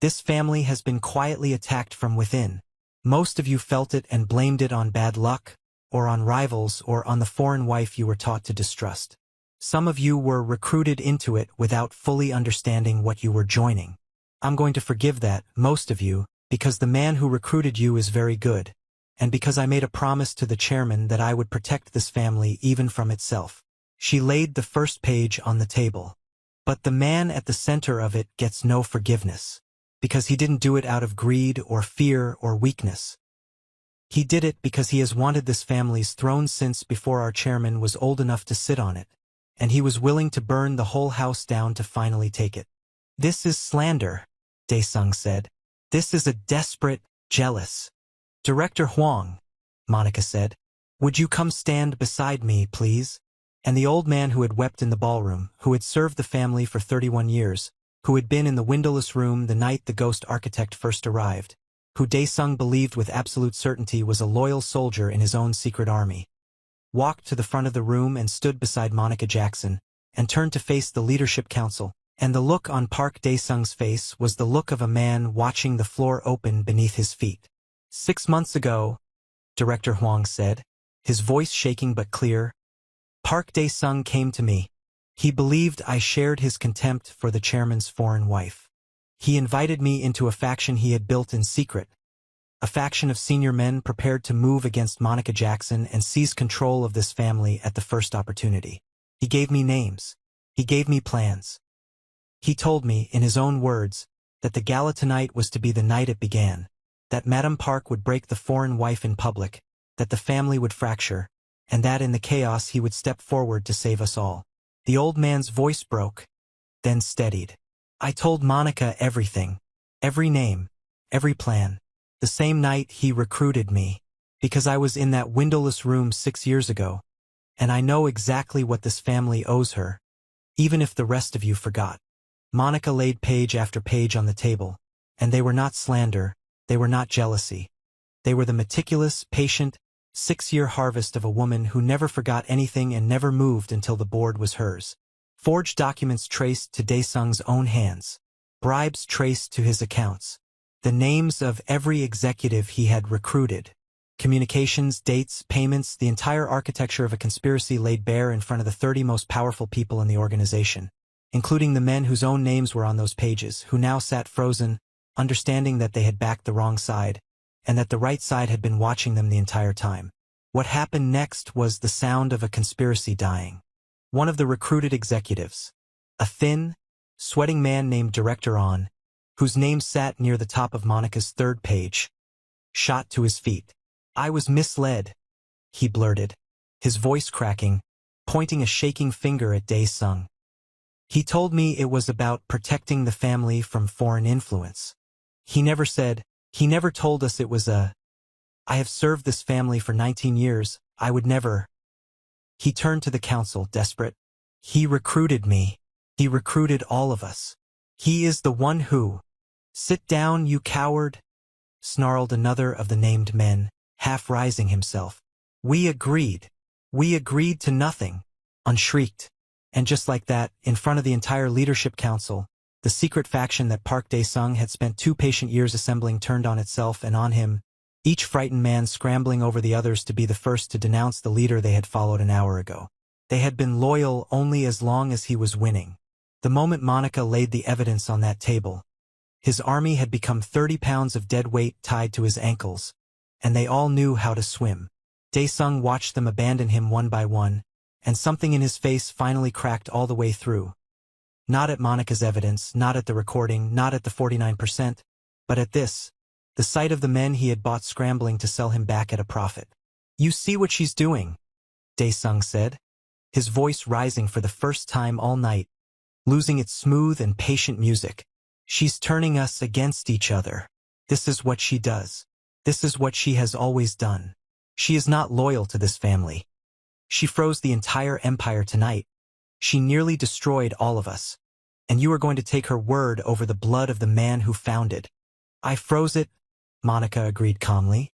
"this family has been quietly attacked from within. Most of you felt it and blamed it on bad luck, or on rivals, or on the foreign wife you were taught to distrust. Some of you were recruited into it without fully understanding what you were joining. I'm going to forgive that, most of you, because the man who recruited you is very good, and because I made a promise to the chairman that I would protect this family even from itself." She laid the first page on the table. "But the man at the center of it gets no forgiveness, because he didn't do it out of greed or fear or weakness. He did it because he has wanted this family's throne since before our chairman was old enough to sit on it, and he was willing to burn the whole house down to finally take it." "This is slander," Daesung said. "This is a desperate, jealous—" "Director Huang," Monica said, "would you come stand beside me, please?" And the old man who had wept in the ballroom, who had served the family for 31 years, who had been in the windowless room the night the ghost architect first arrived, who Daesung believed with absolute certainty was a loyal soldier in his own secret army, walked to the front of the room and stood beside Monica Jackson, and turned to face the Leadership Council, and the look on Park Daesung's face was the look of a man watching the floor open beneath his feet. "6 months ago," Director Huang said, his voice shaking but clear, "Park Daesung came to me. He believed I shared his contempt for the chairman's foreign wife. He invited me into a faction he had built in secret, a faction of senior men prepared to move against Monica Jackson and seize control of this family at the first opportunity. He gave me names. He gave me plans. He told me, in his own words, that the gala tonight was to be the night it began, that Madame Park would break the foreign wife in public, that the family would fracture, and that in the chaos he would step forward to save us all." The old man's voice broke, then steadied. "I told Monica everything, every name, every plan, the same night he recruited me, because I was in that windowless room 6 years ago, and I know exactly what this family owes her, even if the rest of you forgot." Monica laid page after page on the table, and they were not slander, they were not jealousy. They were the meticulous, patient, 6-year harvest of a woman who never forgot anything and never moved until the board was hers. Forged documents traced to Daesung's own hands. Bribes traced to his accounts. The names of every executive he had recruited. Communications, dates, payments, the entire architecture of a conspiracy laid bare in front of the 30 most powerful people in the organization, including the men whose own names were on those pages, who now sat frozen, understanding that they had backed the wrong side, and that the right side had been watching them the entire time. What happened next was the sound of a conspiracy dying. One of the recruited executives, a thin, sweating man named Director On, whose name sat near the top of Monica's 3rd page, shot to his feet. "I was misled," he blurted, his voice cracking, pointing a shaking finger at Daesung. He told me it was about protecting the family from foreign influence. He never told us it was I have served this family for 19 years, I would never. He turned to the council, desperate. He recruited me. He recruited all of us. He is the one who. Sit down, you coward, snarled another of the named men, half rising himself. We agreed. We agreed to nothing, unshrieked. And just like that, in front of the entire leadership council, the secret faction that Park Dae-sung had spent 2 patient years assembling turned on itself and on him, each frightened man scrambling over the others to be the first to denounce the leader they had followed an hour ago. They had been loyal only as long as he was winning. The moment Monica laid the evidence on that table, his army had become 30 pounds of dead weight tied to his ankles, and they all knew how to swim. Dae-sung watched them abandon him one by one, and something in his face finally cracked all the way through. Not at Monica's evidence, not at the recording, not at the 49%, but at this, the sight of the men he had bought scrambling to sell him back at a profit. You see what she's doing, Dae-sung said, his voice rising for the first time all night, losing its smooth and patient music. She's turning us against each other. This is what she does. This is what she has always done. She is not loyal to this family. She froze the entire empire tonight. She nearly destroyed all of us. And you are going to take her word over the blood of the man who founded. I froze it, Monica agreed calmly.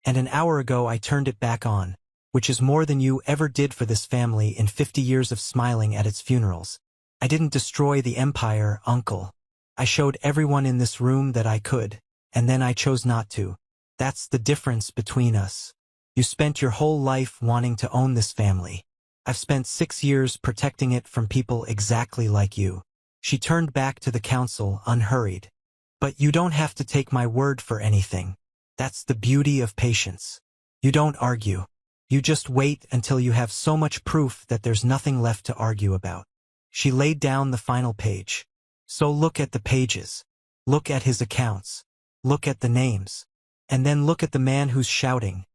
And an hour ago I turned it back on, which is more than you ever did for this family in 50 years of smiling at its funerals. I didn't destroy the empire, uncle. I showed everyone in this room that I could, and then I chose not to. That's the difference between us. You spent your whole life wanting to own this family. I've spent 6 years protecting it from people exactly like you. She turned back to the council, unhurried. But you don't have to take my word for anything. That's the beauty of patience. You don't argue. You just wait until you have so much proof that there's nothing left to argue about. She laid down the final page. So look at the pages. Look at his accounts. Look at the names. And then look at the man who's shouting.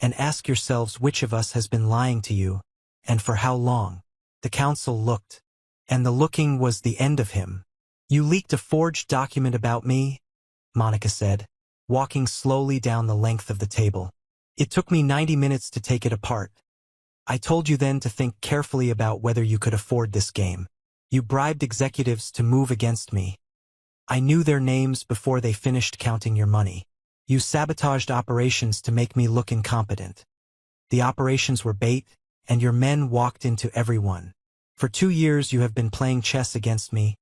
And ask yourselves which of us has been lying to you, and for how long. The council looked. And the looking was the end of him. You leaked a forged document about me, Monica said, walking slowly down the length of the table. It took me 90 minutes to take it apart. I told you then to think carefully about whether you could afford this game. You bribed executives to move against me. I knew their names before they finished counting your money. You sabotaged operations to make me look incompetent. The operations were bait, and your men walked into every one. For 2 years you have been playing chess against me,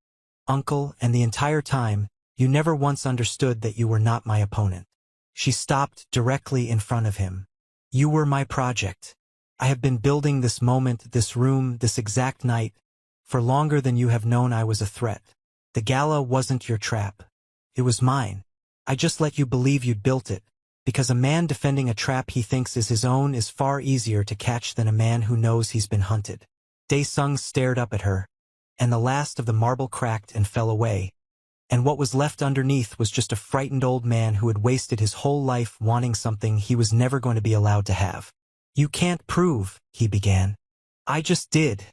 uncle, and the entire time, you never once understood that you were not my opponent. She stopped directly in front of him. You were my project. I have been building this moment, this room, this exact night, for longer than you have known I was a threat. The gala wasn't your trap. It was mine. I just let you believe you'd built it, because a man defending a trap he thinks is his own is far easier to catch than a man who knows he's been hunted. Dae-sung stared up at her, and the last of the marble cracked and fell away, and what was left underneath was just a frightened old man who had wasted his whole life wanting something he was never going to be allowed to have. You can't prove, he began. I just did,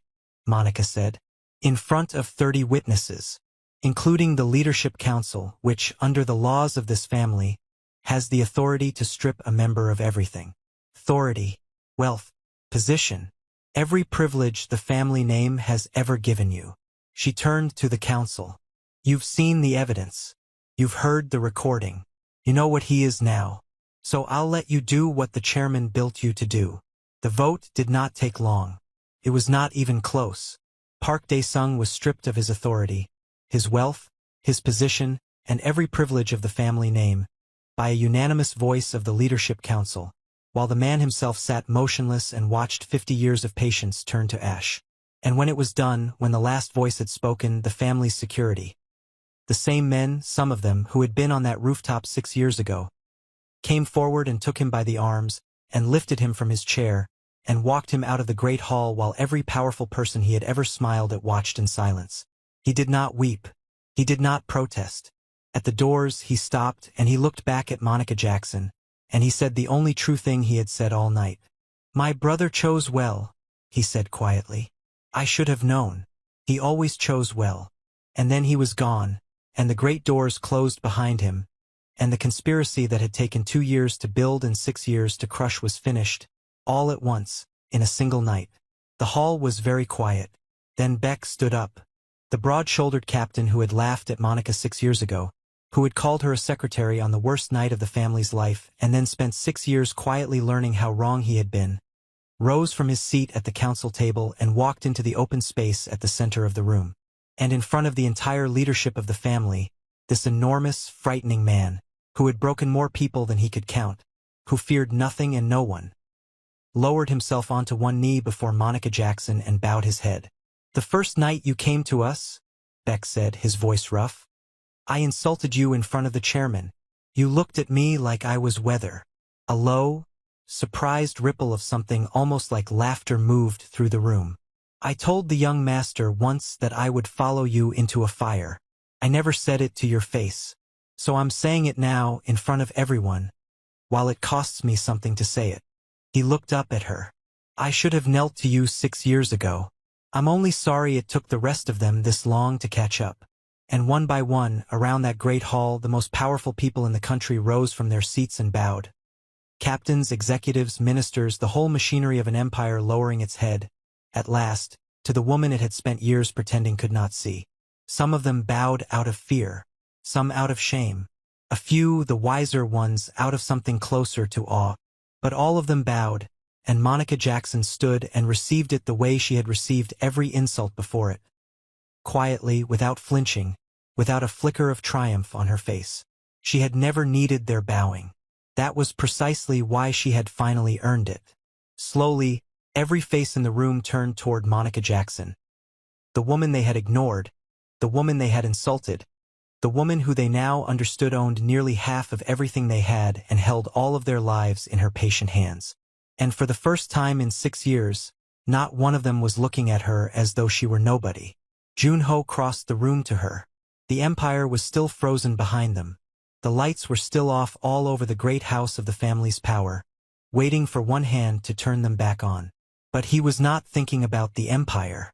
Monica said, in front of 30 witnesses, including the leadership council, which, under the laws of this family, has the authority to strip a member of everything. Authority, wealth, position, every privilege the family name has ever given you. She turned to the council. You've seen the evidence. You've heard the recording. You know what he is now. So I'll let you do what the chairman built you to do. The vote did not take long. It was not even close. Park Dae-sung was stripped of his authority, his wealth, his position, and every privilege of the family name, by a unanimous voice of the leadership council, while the man himself sat motionless and watched 50 years of patience turn to ash. And when it was done, when the last voice had spoken, the family's security, the same men, some of them, who had been on that rooftop 6 years ago, came forward and took him by the arms, and lifted him from his chair, and walked him out of the great hall while every powerful person he had ever smiled at watched in silence. He did not weep. He did not protest. At the doors, he stopped, and he looked back at Monica Jackson, and he said the only true thing he had said all night. My brother chose well, he said quietly. I should have known. He always chose well. And then he was gone, and the great doors closed behind him, and the conspiracy that had taken 2 years to build and 6 years to crush was finished, all at once, in a single night. The hall was very quiet. Then Beck stood up. The broad-shouldered captain who had laughed at Monica 6 years ago, who had called her a secretary on the worst night of the family's life and then spent 6 years quietly learning how wrong he had been, rose from his seat at the council table and walked into the open space at the center of the room. And in front of the entire leadership of the family, this enormous, frightening man, who had broken more people than he could count, who feared nothing and no one, lowered himself onto one knee before Monica Jackson and bowed his head. "The first night you came to us," Beck said, his voice rough, "I insulted you in front of the chairman. You looked at me like I was weather." A low, surprised ripple of something almost like laughter moved through the room. "I told the young master once that I would follow you into a fire. I never said it to your face. So I'm saying it now in front of everyone, while it costs me something to say it." He looked up at her. "I should have knelt to you 6 years ago. I'm only sorry it took the rest of them this long to catch up." And one by one, around that great hall, the most powerful people in the country rose from their seats and bowed. Captains, executives, ministers, the whole machinery of an empire lowering its head, at last, to the woman it had spent years pretending could not see. Some of them bowed out of fear, some out of shame, a few, the wiser ones, out of something closer to awe. But all of them bowed, and Monica Jackson stood and received it the way she had received every insult before it. Quietly, without flinching, without a flicker of triumph on her face. She had never needed their bowing. That was precisely why she had finally earned it. Slowly, every face in the room turned toward Monica Jackson. The woman they had ignored, the woman they had insulted, the woman who they now understood owned nearly half of everything they had and held all of their lives in her patient hands. And for the first time in 6 years, not one of them was looking at her as though she were nobody. Jun-ho crossed the room to her. The empire was still frozen behind them. The lights were still off all over the great house of the family's power, waiting for one hand to turn them back on. But he was not thinking about the empire.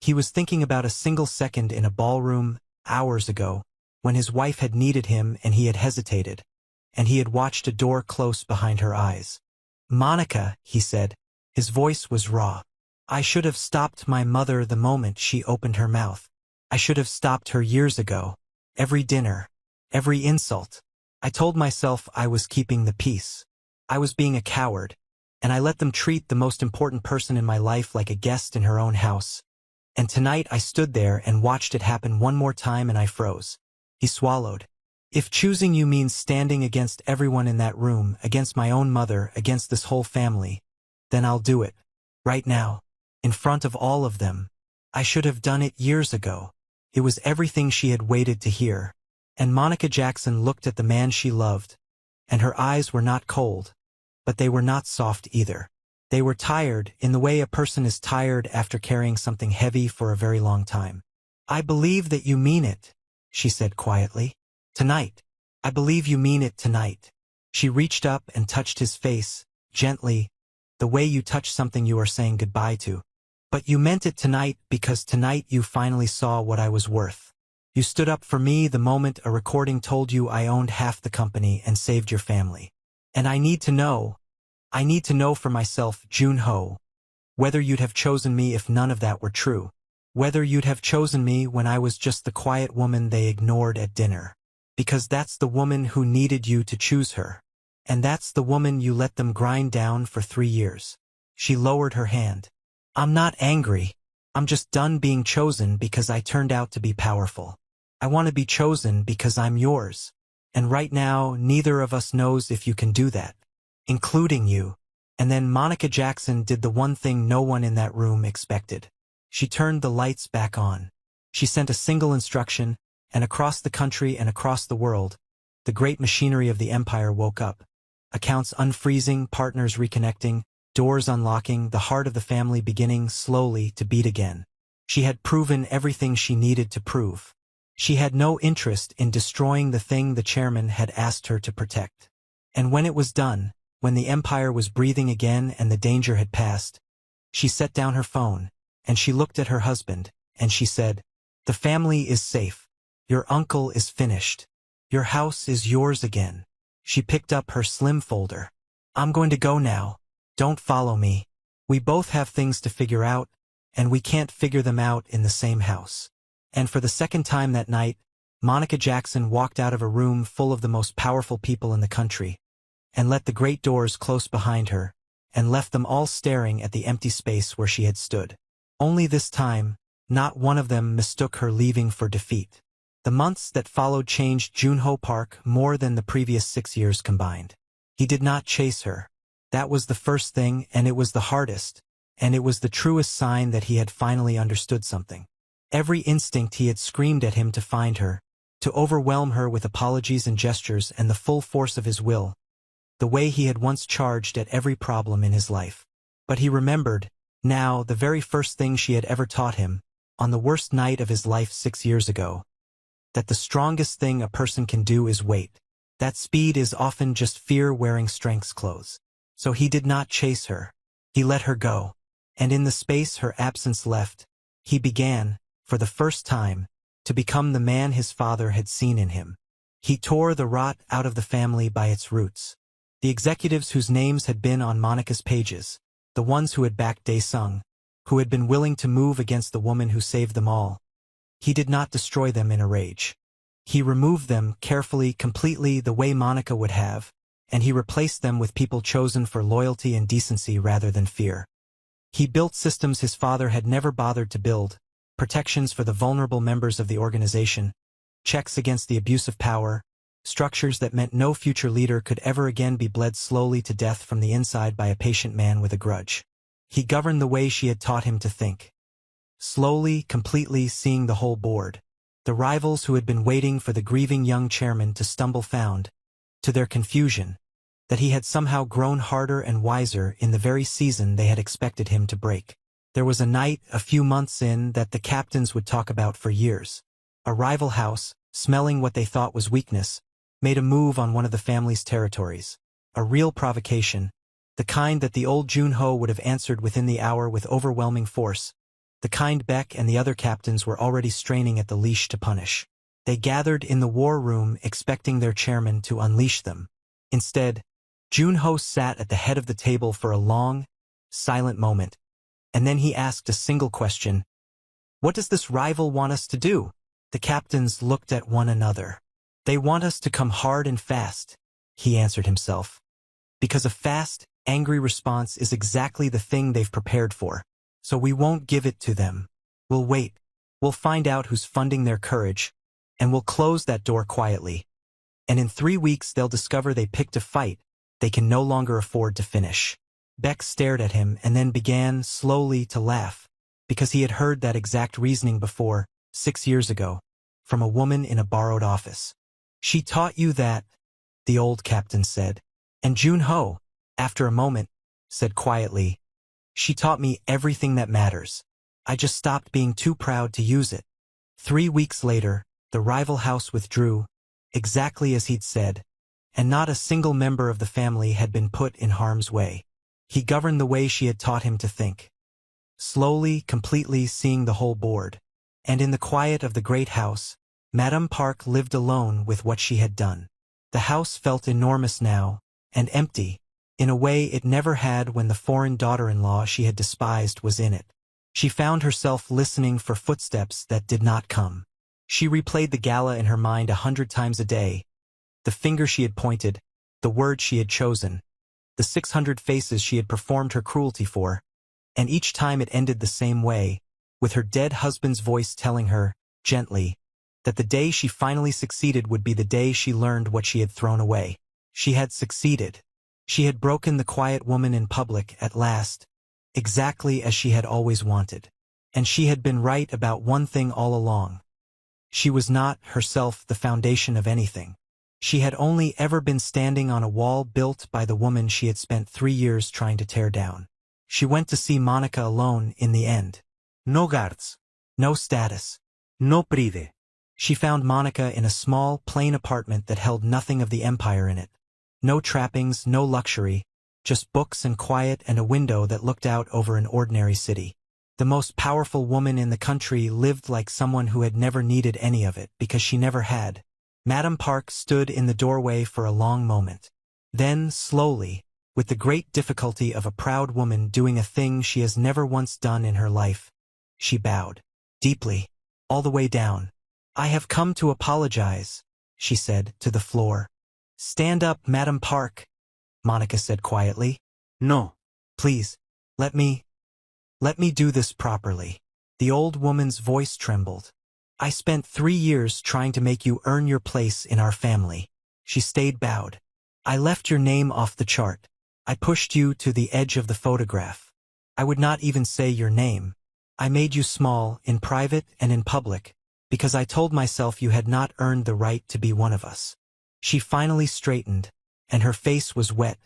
He was thinking about a single second in a ballroom, hours ago, when his wife had needed him and he had hesitated, and he had watched a door close behind her eyes. "Monica," he said. His voice was raw. "I should have stopped my mother the moment she opened her mouth. I should have stopped her years ago. Every dinner, every insult. I told myself I was keeping the peace. I was being a coward, and I let them treat the most important person in my life like a guest in her own house. And tonight I stood there and watched it happen one more time and I froze." He swallowed. "If choosing you means standing against everyone in that room, against my own mother, against this whole family, then I'll do it. Right now. In front of all of them. I should have done it years ago." It was everything she had waited to hear. And Monica Jackson looked at the man she loved, and her eyes were not cold, but they were not soft either. They were tired, in the way a person is tired after carrying something heavy for a very long time. "I believe that you mean it," she said quietly. "Tonight. I believe you mean it tonight." She reached up and touched his face, gently, the way you touch something you are saying goodbye to. "But you meant it tonight because tonight you finally saw what I was worth. You stood up for me the moment a recording told you I owned half the company and saved your family. And I need to know for myself, Jun-ho, whether you'd have chosen me if none of that were true. Whether you'd have chosen me when I was just the quiet woman they ignored at dinner. Because that's the woman who needed you to choose her. And that's the woman you let them grind down for 3 years." She lowered her hand. "I'm not angry. I'm just done being chosen because I turned out to be powerful. I want to be chosen because I'm yours. And right now, neither of us knows if you can do that. Including you." And then Monica Jackson did the one thing no one in that room expected. She turned the lights back on. She sent a single instruction, and across the country and across the world, the great machinery of the empire woke up. Accounts unfreezing, partners reconnecting, doors unlocking, the heart of the family beginning slowly to beat again. She had proven everything she needed to prove. She had no interest in destroying the thing the chairman had asked her to protect. And when it was done, when the empire was breathing again and the danger had passed, she set down her phone, and she looked at her husband, and she said, "The family is safe. Your uncle is finished. Your house is yours again." She picked up her slim folder. "I'm going to go now. Don't follow me. We both have things to figure out, and we can't figure them out in the same house." And for the second time that night, Monica Jackson walked out of a room full of the most powerful people in the country, and let the great doors close behind her, and left them all staring at the empty space where she had stood. Only this time, not one of them mistook her leaving for defeat. The months that followed changed Junho Park more than the previous 6 years combined. He did not chase her. That was the first thing, and it was the hardest, and it was the truest sign that he had finally understood something. Every instinct he had screamed at him to find her, to overwhelm her with apologies and gestures and the full force of his will, the way he had once charged at every problem in his life. But he remembered, now, the very first thing she had ever taught him, on the worst night of his life 6 years ago, that the strongest thing a person can do is wait. That speed is often just fear wearing strength's clothes. So he did not chase her. He let her go. And in the space her absence left, he began, for the first time, to become the man his father had seen in him. He tore the rot out of the family by its roots. The executives whose names had been on Monica's pages, the ones who had backed Dae-sung, who had been willing to move against the woman who saved them all. He did not destroy them in a rage. He removed them carefully, completely, the way Monica would have, and he replaced them with people chosen for loyalty and decency rather than fear. He built systems his father had never bothered to build, protections for the vulnerable members of the organization, checks against the abuse of power, structures that meant no future leader could ever again be bled slowly to death from the inside by a patient man with a grudge. He governed the way she had taught him to think. Slowly, completely, seeing the whole board. The rivals who had been waiting for the grieving young chairman to stumble found, to their confusion, that he had somehow grown harder and wiser in the very season they had expected him to break. There was a night, a few months in, that the captains would talk about for years. A rival house, smelling what they thought was weakness, made a move on one of the family's territories. A real provocation, the kind that the old Junho would have answered within the hour with overwhelming force, the kind Beck and the other captains were already straining at the leash to punish. They gathered in the war room expecting their chairman to unleash them. Instead, Junho sat at the head of the table for a long, silent moment, and then he asked a single question. "What does this rival want us to do?" The captains looked at one another. "They want us to come hard and fast," he answered himself. "Because a fast, angry response is exactly the thing they've prepared for. So we won't give it to them. We'll wait. We'll find out who's funding their courage, and we'll close that door quietly. And in 3 weeks they'll discover they picked a fight they can no longer afford to finish." Beck stared at him and then began, slowly, to laugh, because he had heard that exact reasoning before, 6 years ago, from a woman in a borrowed office. "She taught you that," the old captain said. And Junho, after a moment, said quietly, "She taught me everything that matters. I just stopped being too proud to use it." 3 weeks later, the rival house withdrew, exactly as he'd said, and not a single member of the family had been put in harm's way. He governed the way she had taught him to think. Slowly, completely, seeing the whole board. And in the quiet of the great house, Madame Park lived alone with what she had done. The house felt enormous now, and empty, in a way it never had when the foreign daughter-in-law she had despised was in it. She found herself listening for footsteps that did not come. She replayed the gala in her mind 100 times a day. The finger she had pointed, the words she had chosen, the 600 faces she had performed her cruelty for, and each time it ended the same way, with her dead husband's voice telling her, gently, that the day she finally succeeded would be the day she learned what she had thrown away. She had succeeded. She had broken the quiet woman in public at last, exactly as she had always wanted. And she had been right about one thing all along. She was not, herself, the foundation of anything. She had only ever been standing on a wall built by the woman she had spent 3 years trying to tear down. She went to see Monica alone in the end. No guards. No status. No prive. She found Monica in a small, plain apartment that held nothing of the empire in it. No trappings, no luxury, just books and quiet and a window that looked out over an ordinary city. The most powerful woman in the country lived like someone who had never needed any of it because she never had. Madame Park stood in the doorway for a long moment. Then, slowly, with the great difficulty of a proud woman doing a thing she has never once done in her life, she bowed. Deeply. All the way down. "I have come to apologize," she said, to the floor. "Stand up, Madame Park," Monica said quietly. "No. Please. Let me do this properly." The old woman's voice trembled. "I spent 3 years trying to make you earn your place in our family." She stayed bowed. "I left your name off the chart. I pushed you to the edge of the photograph. I would not even say your name. I made you small, in private and in public, because I told myself you had not earned the right to be one of us." She finally straightened, and her face was wet,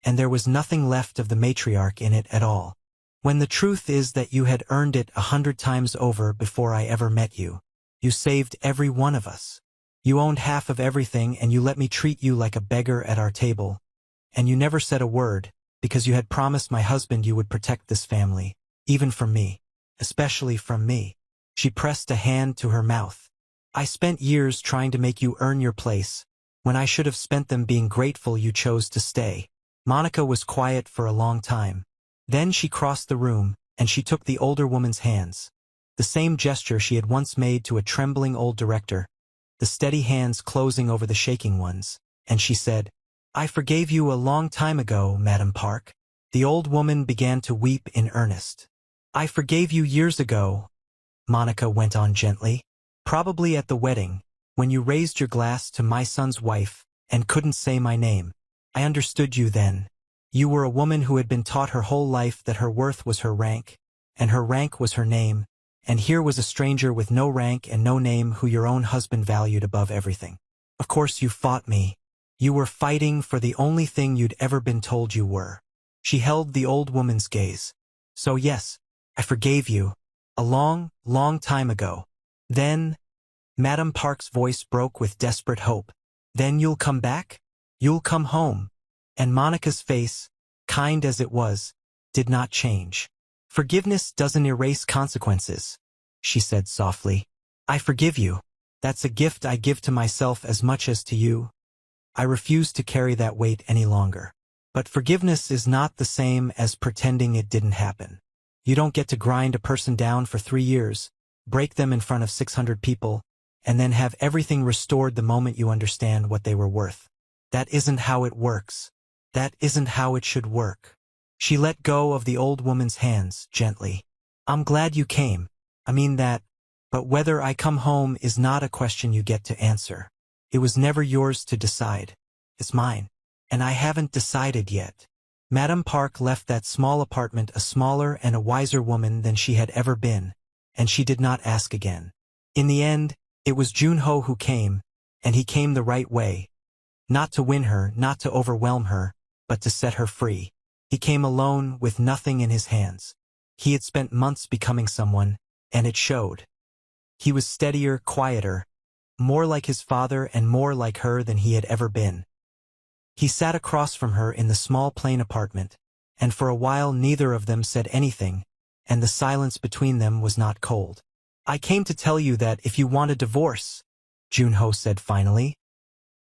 and there was nothing left of the matriarch in it at all. "When the truth is that you had earned it 100 times over before I ever met you. You saved every one of us. You owned half of everything and you let me treat you like a beggar at our table. And you never said a word, because you had promised my husband you would protect this family, even from me. Especially from me." She pressed a hand to her mouth. "I spent years trying to make you earn your place, when I should have spent them being grateful you chose to stay." Monica was quiet for a long time. Then she crossed the room, and she took the older woman's hands. The same gesture she had once made to a trembling old director, the steady hands closing over the shaking ones, and she said, "I forgave you a long time ago, Madame Park." The old woman began to weep in earnest. "I forgave you years ago," Monica went on gently. "Probably at the wedding, when you raised your glass to my son's wife, and couldn't say my name. I understood you then. You were a woman who had been taught her whole life that her worth was her rank, and her rank was her name, and here was a stranger with no rank and no name who your own husband valued above everything. Of course you fought me. You were fighting for the only thing you'd ever been told you were." She held the old woman's gaze. "So yes, I forgave you. A long, long time ago. Then," Madame Park's voice broke with desperate hope, "then you'll come back? You'll come home." And Monica's face, kind as it was, did not change. "Forgiveness doesn't erase consequences," she said softly. "I forgive you. That's a gift I give to myself as much as to you. I refuse to carry that weight any longer. But forgiveness is not the same as pretending it didn't happen. You don't get to grind a person down for 3 years, break them in front of 600 people, and then have everything restored the moment you understand what they were worth. That isn't how it works. That isn't how it should work." She let go of the old woman's hands, gently. "I'm glad you came. I mean that. But whether I come home is not a question you get to answer. It was never yours to decide. It's mine. And I haven't decided yet." Madame Park left that small apartment a smaller and a wiser woman than she had ever been, and she did not ask again. In the end, it was Junho who came, and he came the right way. Not to win her, not to overwhelm her, but to set her free. He came alone, with nothing in his hands. He had spent months becoming someone, and it showed. He was steadier, quieter, more like his father and more like her than he had ever been. He sat across from her in the small plain apartment, and for a while neither of them said anything, and the silence between them was not cold. "I came to tell you that if you want a divorce," Junho said finally,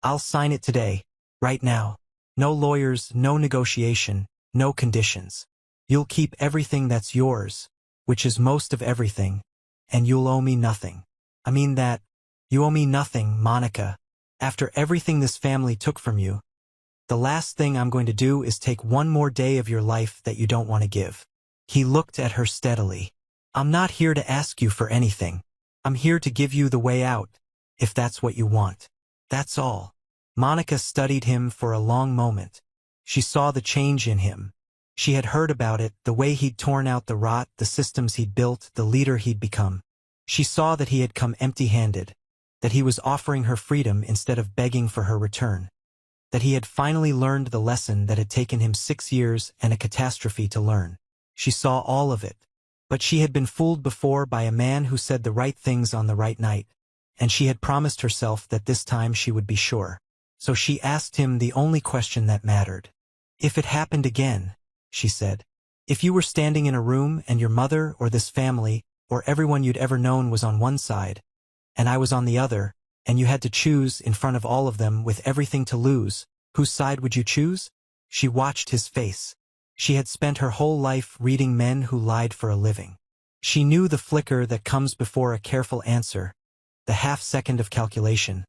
"I'll sign it today, right now. No lawyers, no negotiation, no conditions. You'll keep everything that's yours, which is most of everything, and you'll owe me nothing. I mean that. You owe me nothing, Monica. After everything this family took from you, the last thing I'm going to do is take one more day of your life that you don't want to give." He looked at her steadily. "I'm not here to ask you for anything. I'm here to give you the way out, if that's what you want. That's all." Monica studied him for a long moment. She saw the change in him. She had heard about it, the way he'd torn out the rot, the systems he'd built, the leader he'd become. She saw that he had come empty-handed, that he was offering her freedom instead of begging for her return, that he had finally learned the lesson that had taken him 6 years and a catastrophe to learn. She saw all of it, but she had been fooled before by a man who said the right things on the right night, and she had promised herself that this time she would be sure. So she asked him the only question that mattered. "If it happened again," she said, If you were standing in a room and your mother or this family or everyone you'd ever known was on one side, and I was on the other, and you had to choose in front of all of them with everything to lose, whose side would you choose? She watched his face. She had spent her whole life reading men who lied for a living. She knew the flicker that comes before a careful answer, the half-second of calculation,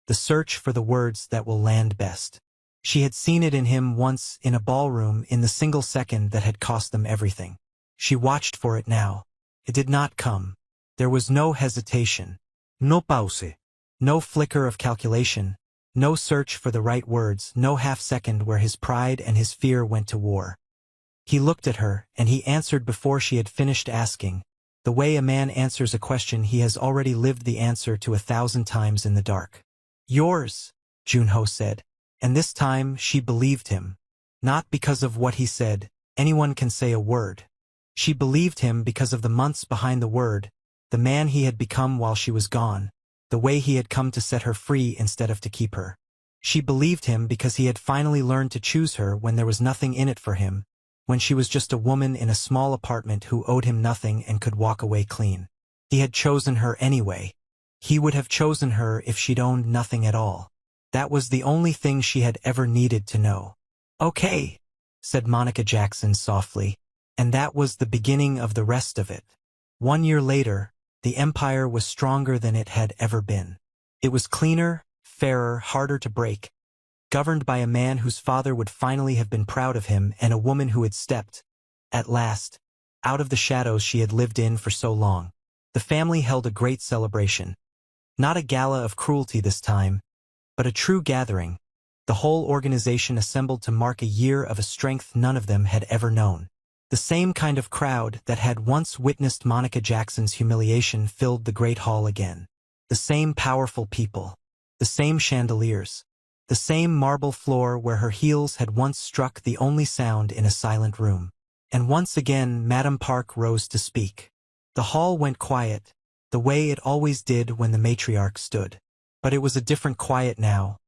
the search for the words that will land best. She had seen it in him once in a ballroom in the single second that had cost them everything. She watched for it now. It did not come. There was no hesitation. No pause. No flicker of calculation. No search for the right words, no half-second where his pride and his fear went to war. He looked at her, and he answered before she had finished asking, the way a man answers a question he has already lived the answer to 1,000 times in the dark. Yours, Junho said, and this time she believed him. Not because of what he said, anyone can say a word. She believed him because of the months behind the word, the man he had become while she was gone, the way he had come to set her free instead of to keep her. She believed him because he had finally learned to choose her when there was nothing in it for him, when she was just a woman in a small apartment who owed him nothing and could walk away clean. He had chosen her anyway. He would have chosen her if she'd owned nothing at all. That was the only thing she had ever needed to know. Okay, said Monica Jackson softly, and that was the beginning of the rest of it. 1 year later, the empire was stronger than it had ever been. It was cleaner, fairer, harder to break, governed by a man whose father would finally have been proud of him and a woman who had stepped, at last, out of the shadows she had lived in for so long. The family held a great celebration. Not a gala of cruelty this time, but a true gathering. The whole organization assembled to mark a year of a strength none of them had ever known. The same kind of crowd that had once witnessed Monica Jackson's humiliation filled the great hall again. The same powerful people. The same chandeliers. The same marble floor where her heels had once struck the only sound in a silent room. And once again Madame Park rose to speak. The hall went quiet, the way it always did when the matriarch stood. But it was a different quiet now,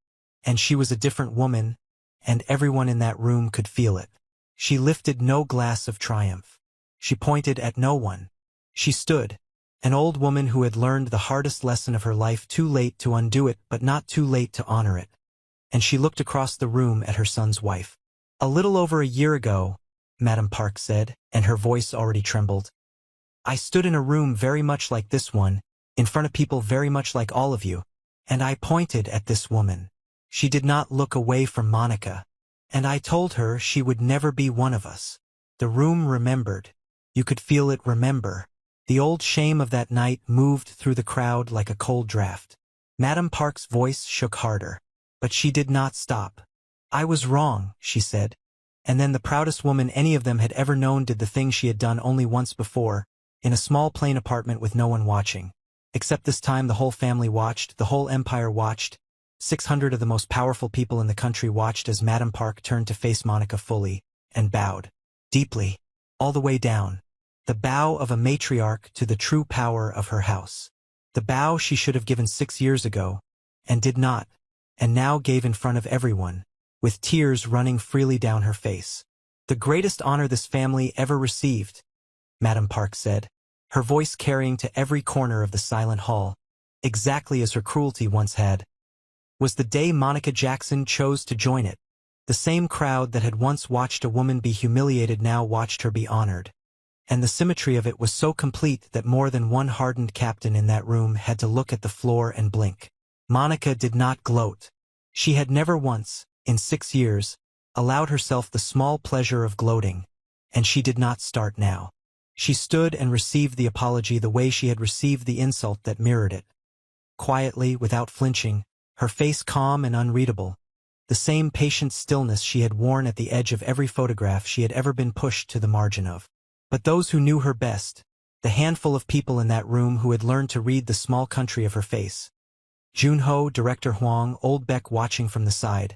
and she was a different woman, and everyone in that room could feel it. She lifted no glass of triumph. She pointed at no one. She stood, an old woman who had learned the hardest lesson of her life, too late to undo it but not too late to honor it. And she looked across the room at her son's wife. A little over a year ago, Madame Park said, and her voice already trembled, I stood in a room very much like this one, in front of people very much like all of you, and I pointed at this woman. She did not look away from Monica, and I told her she would never be one of us. The room remembered. You could feel it remember. The old shame of that night moved through the crowd like a cold draft. Madame Park's voice shook harder. But she did not stop. I was wrong, she said. And then the proudest woman any of them had ever known did the thing she had done only once before, in a small plain apartment with no one watching. Except this time the whole family watched, the whole empire watched. 600 of the most powerful people in the country watched as Madame Park turned to face Monica fully, and bowed. Deeply. All the way down. The bow of a matriarch to the true power of her house. The bow she should have given 6 years ago, and did not, and now gave in front of everyone, with tears running freely down her face. The greatest honor this family ever received, Madame Park said, her voice carrying to every corner of the silent hall, exactly as her cruelty once had, was the day Monica Jackson chose to join it. The same crowd that had once watched a woman be humiliated now watched her be honored. And the symmetry of it was so complete that more than one hardened captain in that room had to look at the floor and blink. Monica did not gloat. She had never once, in 6 years, allowed herself the small pleasure of gloating, and she did not start now. She stood and received the apology the way she had received the insult that mirrored it. Quietly, without flinching, her face calm and unreadable, the same patient stillness she had worn at the edge of every photograph she had ever been pushed to the margin of. But those who knew her best, the handful of people in that room who had learned to read the small country of her face, Junho, Director Huang, Old Beck watching from the side,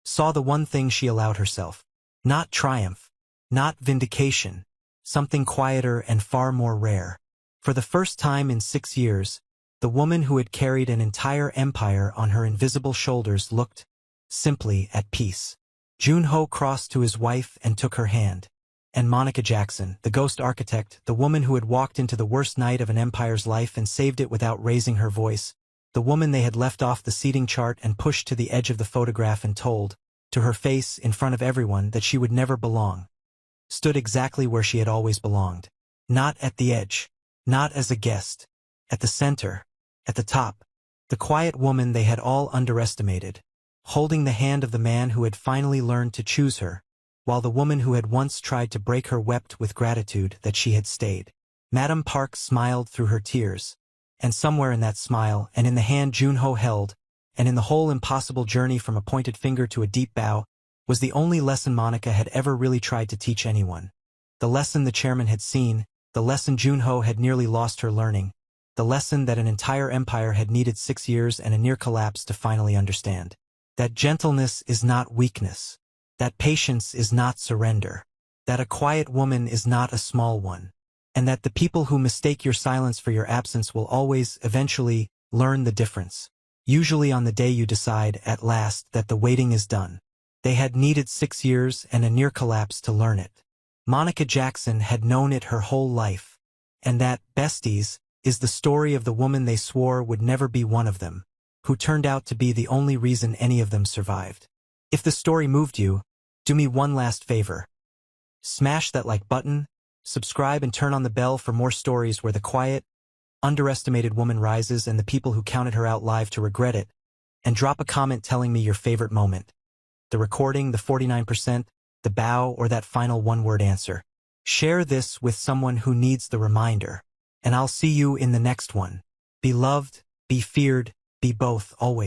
saw the one thing she allowed herself. Not triumph, not vindication, something quieter and far more rare. For the first time in 6 years, the woman who had carried an entire empire on her invisible shoulders looked, simply, at peace. Junho crossed to his wife and took her hand. And Monica Jackson, the ghost architect, the woman who had walked into the worst night of an empire's life and saved it without raising her voice, the woman they had left off the seating chart and pushed to the edge of the photograph and told, to her face in front of everyone, that she would never belong, stood exactly where she had always belonged. Not at the edge, not as a guest, at the center, at the top, the quiet woman they had all underestimated, holding the hand of the man who had finally learned to choose her, while the woman who had once tried to break her wept with gratitude that she had stayed. Madame Park smiled through her tears, and somewhere in that smile, and in the hand Junho held, and in the whole impossible journey from a pointed finger to a deep bow, was the only lesson Monica had ever really tried to teach anyone. The lesson the chairman had seen, the lesson Junho had nearly lost her learning, the lesson that an entire empire had needed 6 years and a near collapse to finally understand. That gentleness is not weakness. That patience is not surrender. That a quiet woman is not a small one. And that the people who mistake your silence for your absence will always, eventually, learn the difference. Usually on the day you decide, at last, that the waiting is done. They had needed 6 years and a near collapse to learn it. Monica Jackson had known it her whole life. And that, besties, is the story of the woman they swore would never be one of them, who turned out to be the only reason any of them survived. If the story moved you, do me one last favor. Smash that like button, subscribe and turn on the bell for more stories where the quiet, underestimated woman rises and the people who counted her out live to regret it, and drop a comment telling me your favorite moment. The recording, the 49%, the bow, or that final one-word answer. Share this with someone who needs the reminder, and I'll see you in the next one. Be loved, be feared, be both, always.